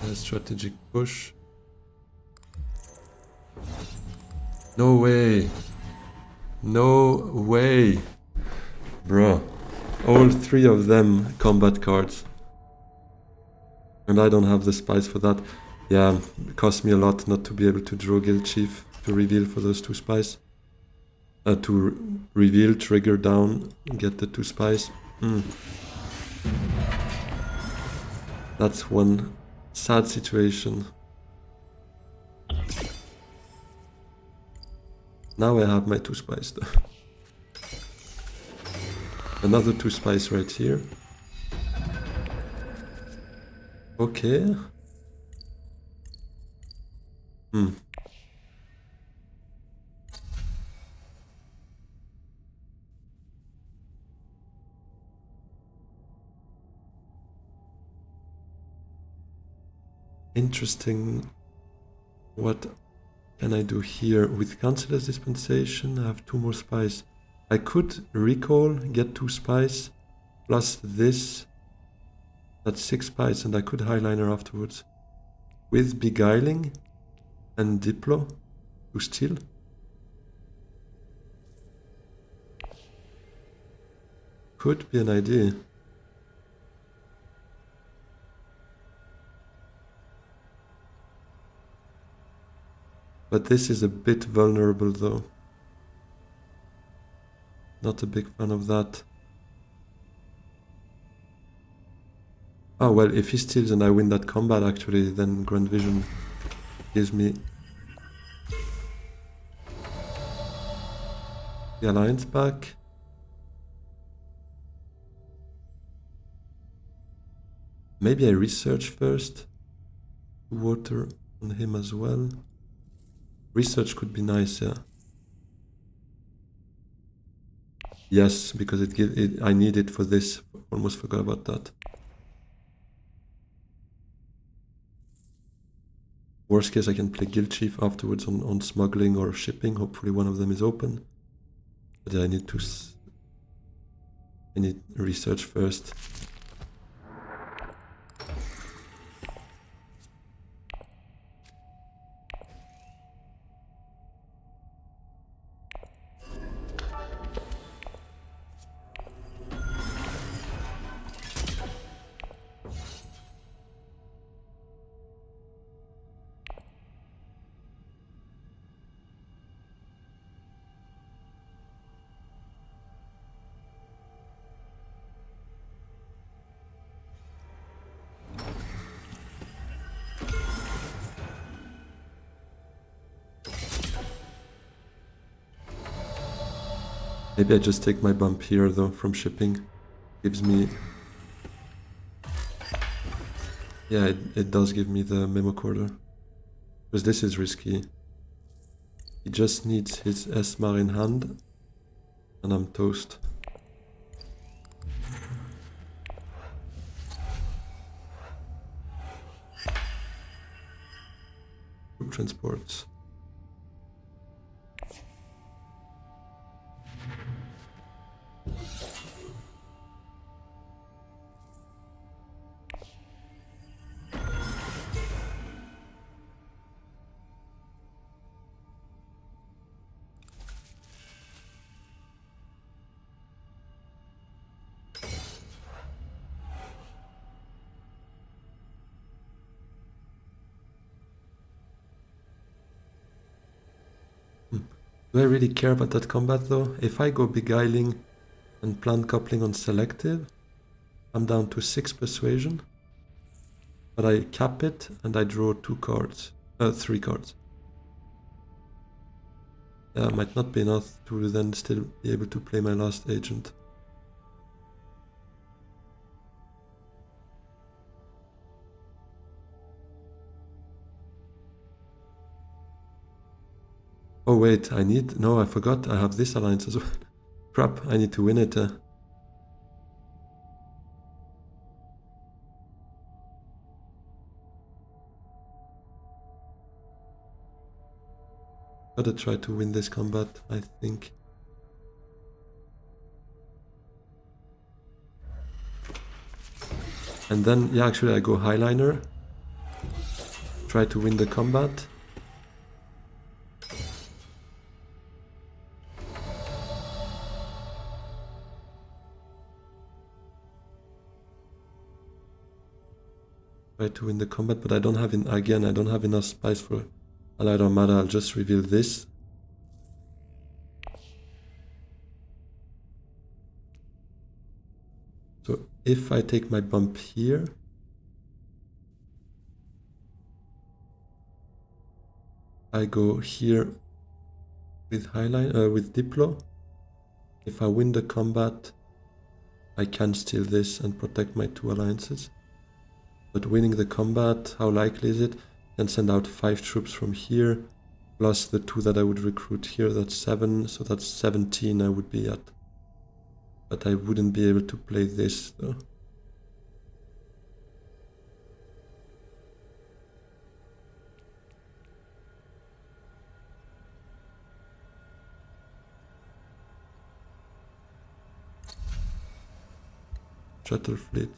A strategic push. No way. No way. Bruh. All three of them combat cards. And I don't have the spice for that. Yeah, it cost me a lot not to be able to draw Guild Chief to reveal for those 2 spice. To reveal, trigger down, get the 2 spice. That's one sad situation. Now I have my 2 spice though. Another 2 spice right here. Okay. Interesting. What can I do here? With Councilor's Dispensation, I have 2 more spice. I could recall, get 2 spice, plus this. That's 6 spice, and I could highliner afterwards. With Beguiling and Diplo to steal. Could be an idea. But this is a bit vulnerable though. Not a big fan of that. Oh well, if he steals and I win that combat actually, then Grand Vision gives me the alliance back. Maybe I research first. Water on him as well. Research could be nice, yeah. Yes, because I need it for this. Almost forgot about that. Worst case, I can play Guild Chief afterwards on smuggling or shipping. Hopefully one of them is open. But I need research first. Maybe I just take my bump here though from shipping. Gives me... Yeah, it does give me the memo quarter. Because this is risky. He just needs his Esmar in hand. And I'm toast. Troop transports. Do I really care about that combat though? If I go Beguiling and plan coupling on selective, I'm down to 6 persuasion. But I cap it and I draw 3 cards. Yeah, might not be enough to then still be able to play my last agent. Oh wait, no, I forgot, I have this alliance as well. Crap, I need to win it. Gotta try to win this combat, I think. And then, yeah, actually I go highliner. Try to win the combat. Try to win the combat, but I don't have I don't have enough spice for Allied Armada. I'll just reveal this. So if I take my bump here, I go here with with Diplo. If I win the combat, I can steal this and protect my 2 alliances. But winning the combat, how likely is it? I can send out 5 troops from here, plus the 2 that I would recruit here, that's 7, so that's 17 I would be at. But I wouldn't be able to play this though. Shuttle fleet.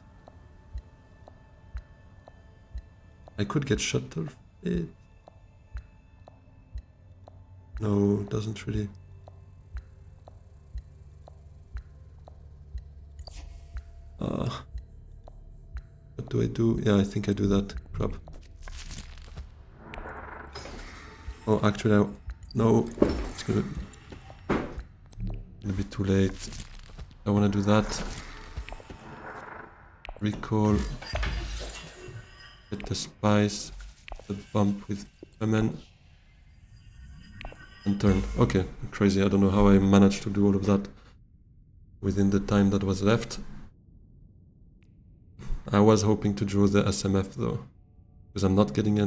I could get shuttle fleet. No, it doesn't really. What do I do? Yeah, I think I do that. Crap. Oh, actually, no. It's gonna be too late. I want to do that. Recall. Get the spice. The bump with women. And turn. Okay, crazy. I don't know how I managed to do all of that within the time that was left. I was hoping to draw the SMF though, because I'm not getting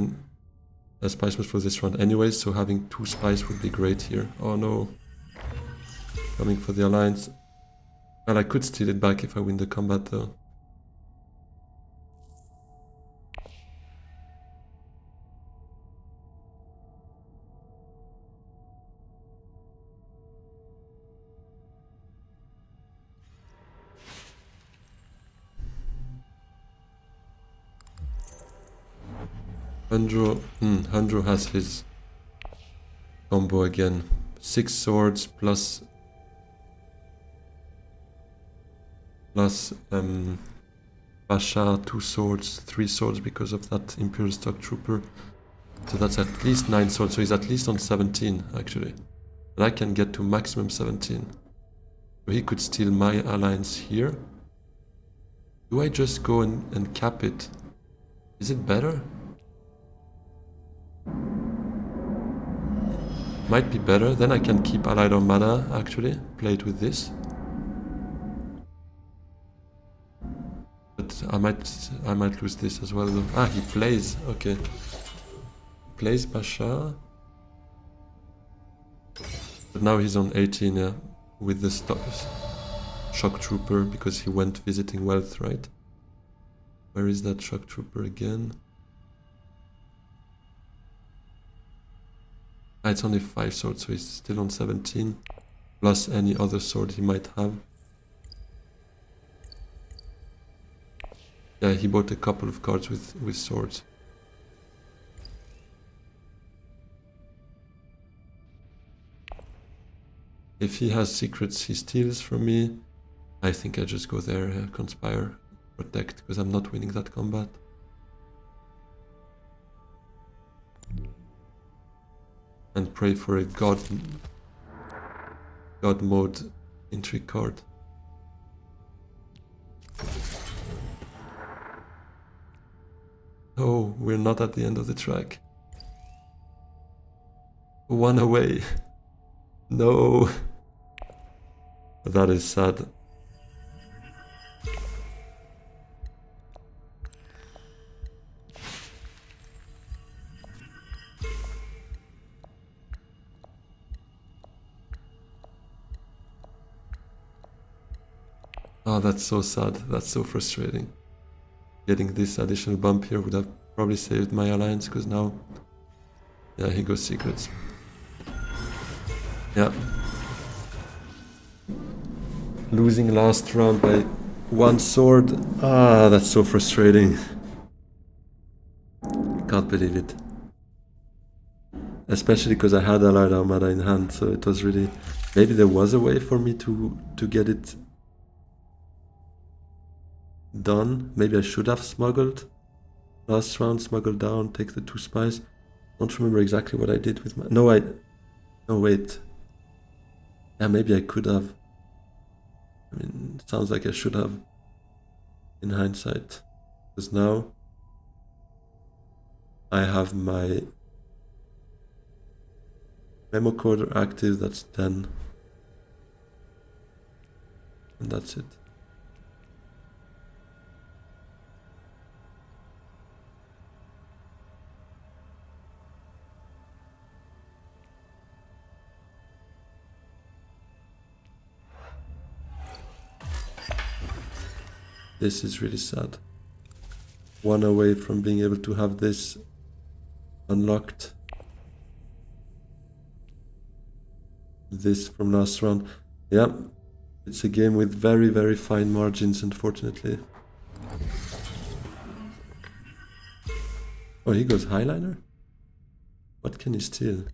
a spice boost for this round anyways, so having 2 spice would be great here. Oh no. Coming for the alliance. Well, I could steal it back if I win the combat though. Handro has his combo again. 6 swords plus Basha, 2 swords, 3 swords because of that Imperial Stock Trooper. So that's at least 9 swords, so he's at least on 17 actually. And I can get to maximum 17. So he could steal my alliance here. Do I just go and cap it? Is it better? Might be better, then I can keep Allied Armada actually, play it with this. But I might lose this as well though. Ah, he plays, okay. Plays Basha. But now he's on 18, yeah, with the Shock Trooper, because he went visiting Wealth, right? Where is that Shock Trooper again? Ah, it's only 5 swords, so he's still on 17, plus any other sword he might have. Yeah, he bought a couple of cards with swords. If he has secrets he steals from me, I think I just go there, conspire, protect, because I'm not winning that combat. And pray for a god mode intrigue card. Oh, we're not at the end of the track. 1 away. No. That is sad. Oh, that's so sad. That's so frustrating. Getting this additional bump here would have probably saved my alliance, because now... Yeah, he goes secrets. Yeah. Losing last round by one sword. Ah, that's so frustrating. Can't believe it. Especially because I had Allied Armada in hand, so it was really... Maybe there was a way for me to get it done. Maybe I should have smuggled. Last round, smuggle down, take the 2 spies. Don't remember exactly what I did with my... No, wait. Yeah, maybe I could have. I mean, it sounds like I should have in hindsight. Because now I have my memo coder active, that's 10. And that's it. This is really sad. One away from being able to have this unlocked. This from last round. Yeah, it's a game with very, very fine margins, unfortunately. Oh, he goes highliner? What can he steal?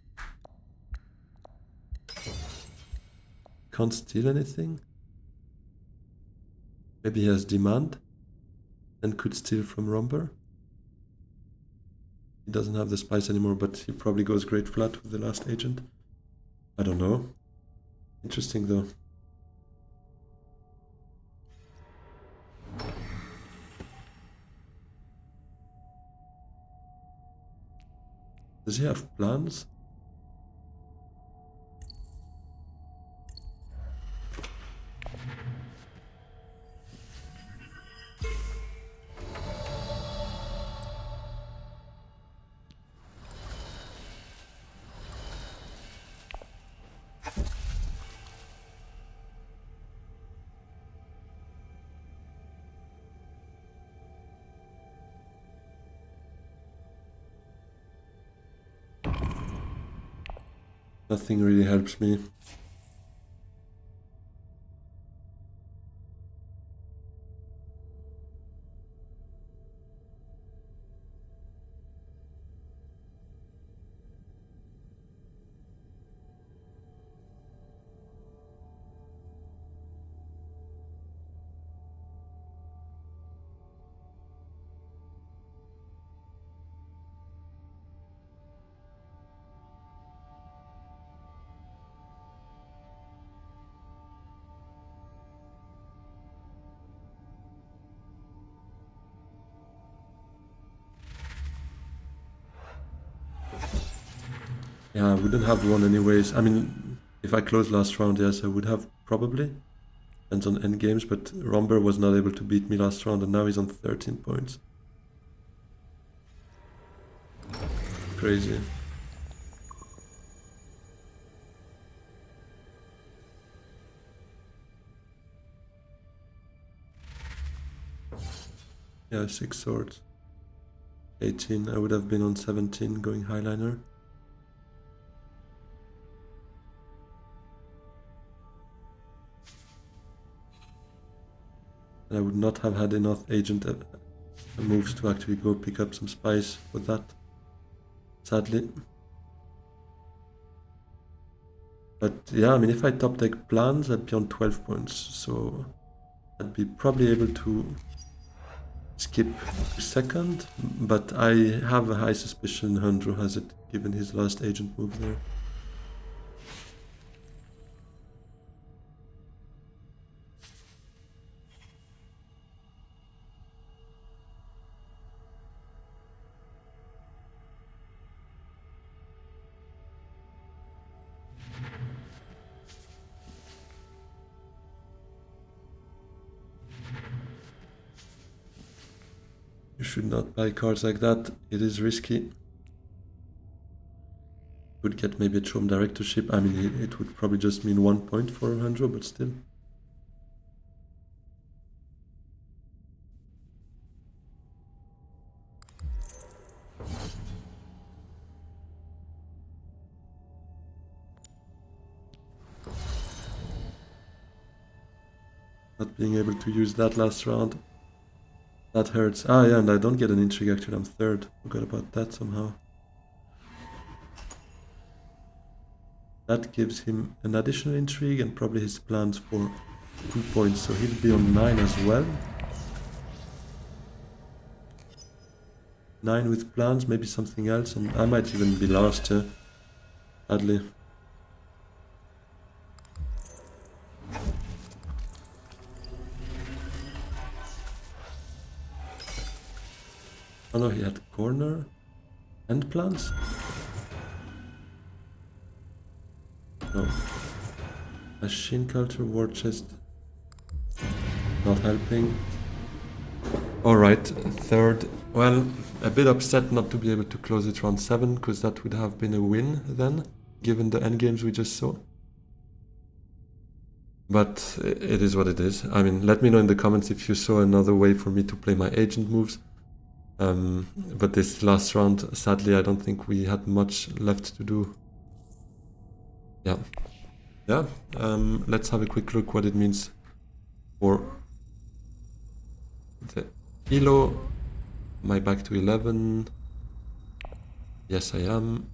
Can't steal anything? Maybe he has demand and could steal from Romber? He doesn't have the spice anymore, but he probably goes great flat with the last agent. I don't know. Interesting though. Does he have plans? Nothing really helps me. Yeah, I wouldn't have won anyways. I mean, if I closed last round, yes, I would have probably. Depends on end games, but Romber was not able to beat me last round, and now he's on 13 points. Crazy. Yeah, 6 swords. 18. I would have been on 17 going highliner. And I would not have had enough agent moves to actually go pick up some spice for that, sadly. But yeah, I mean, if I top deck plans, I'd be on 12 points, so I'd be probably able to skip to second, but I have a high suspicion Hundro has it, given his last agent move there. You should not buy cards like that, it is risky. Would get maybe a Chom directorship. I mean, it would probably just mean 1 point for Hundro, but still. Not being able to use that last round. That hurts. Ah, yeah, and I don't get an intrigue actually. I'm third. Forgot about that somehow. That gives him an additional intrigue and probably his plans for 2 points. So he'll be on 9 as well. 9 with plans, maybe something else, and I might even be last here. Sadly. Oh no, he had corner and plans? No. Machine culture, war chest. Not helping. Alright, third. Well, a bit upset not to be able to close it round 7, because that would have been a win then, given the endgames we just saw. But it is what it is. I mean, let me know in the comments if you saw another way for me to play my agent moves. But this last round, sadly, I don't think we had much left to do. Yeah. Yeah, let's have a quick look what it means for the Elo. Am I back to 11? Yes, I am.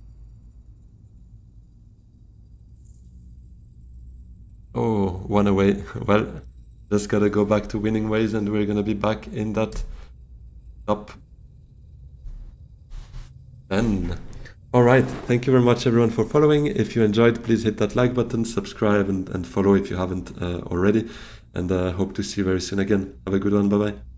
Oh, 1 away. Well, just gotta go back to winning ways and we're gonna be back in that top 10. Alright, thank you very much everyone for following. If you enjoyed, please hit that like button, subscribe and follow if you haven't already. And hope to see you very soon again. Have a good one, bye bye.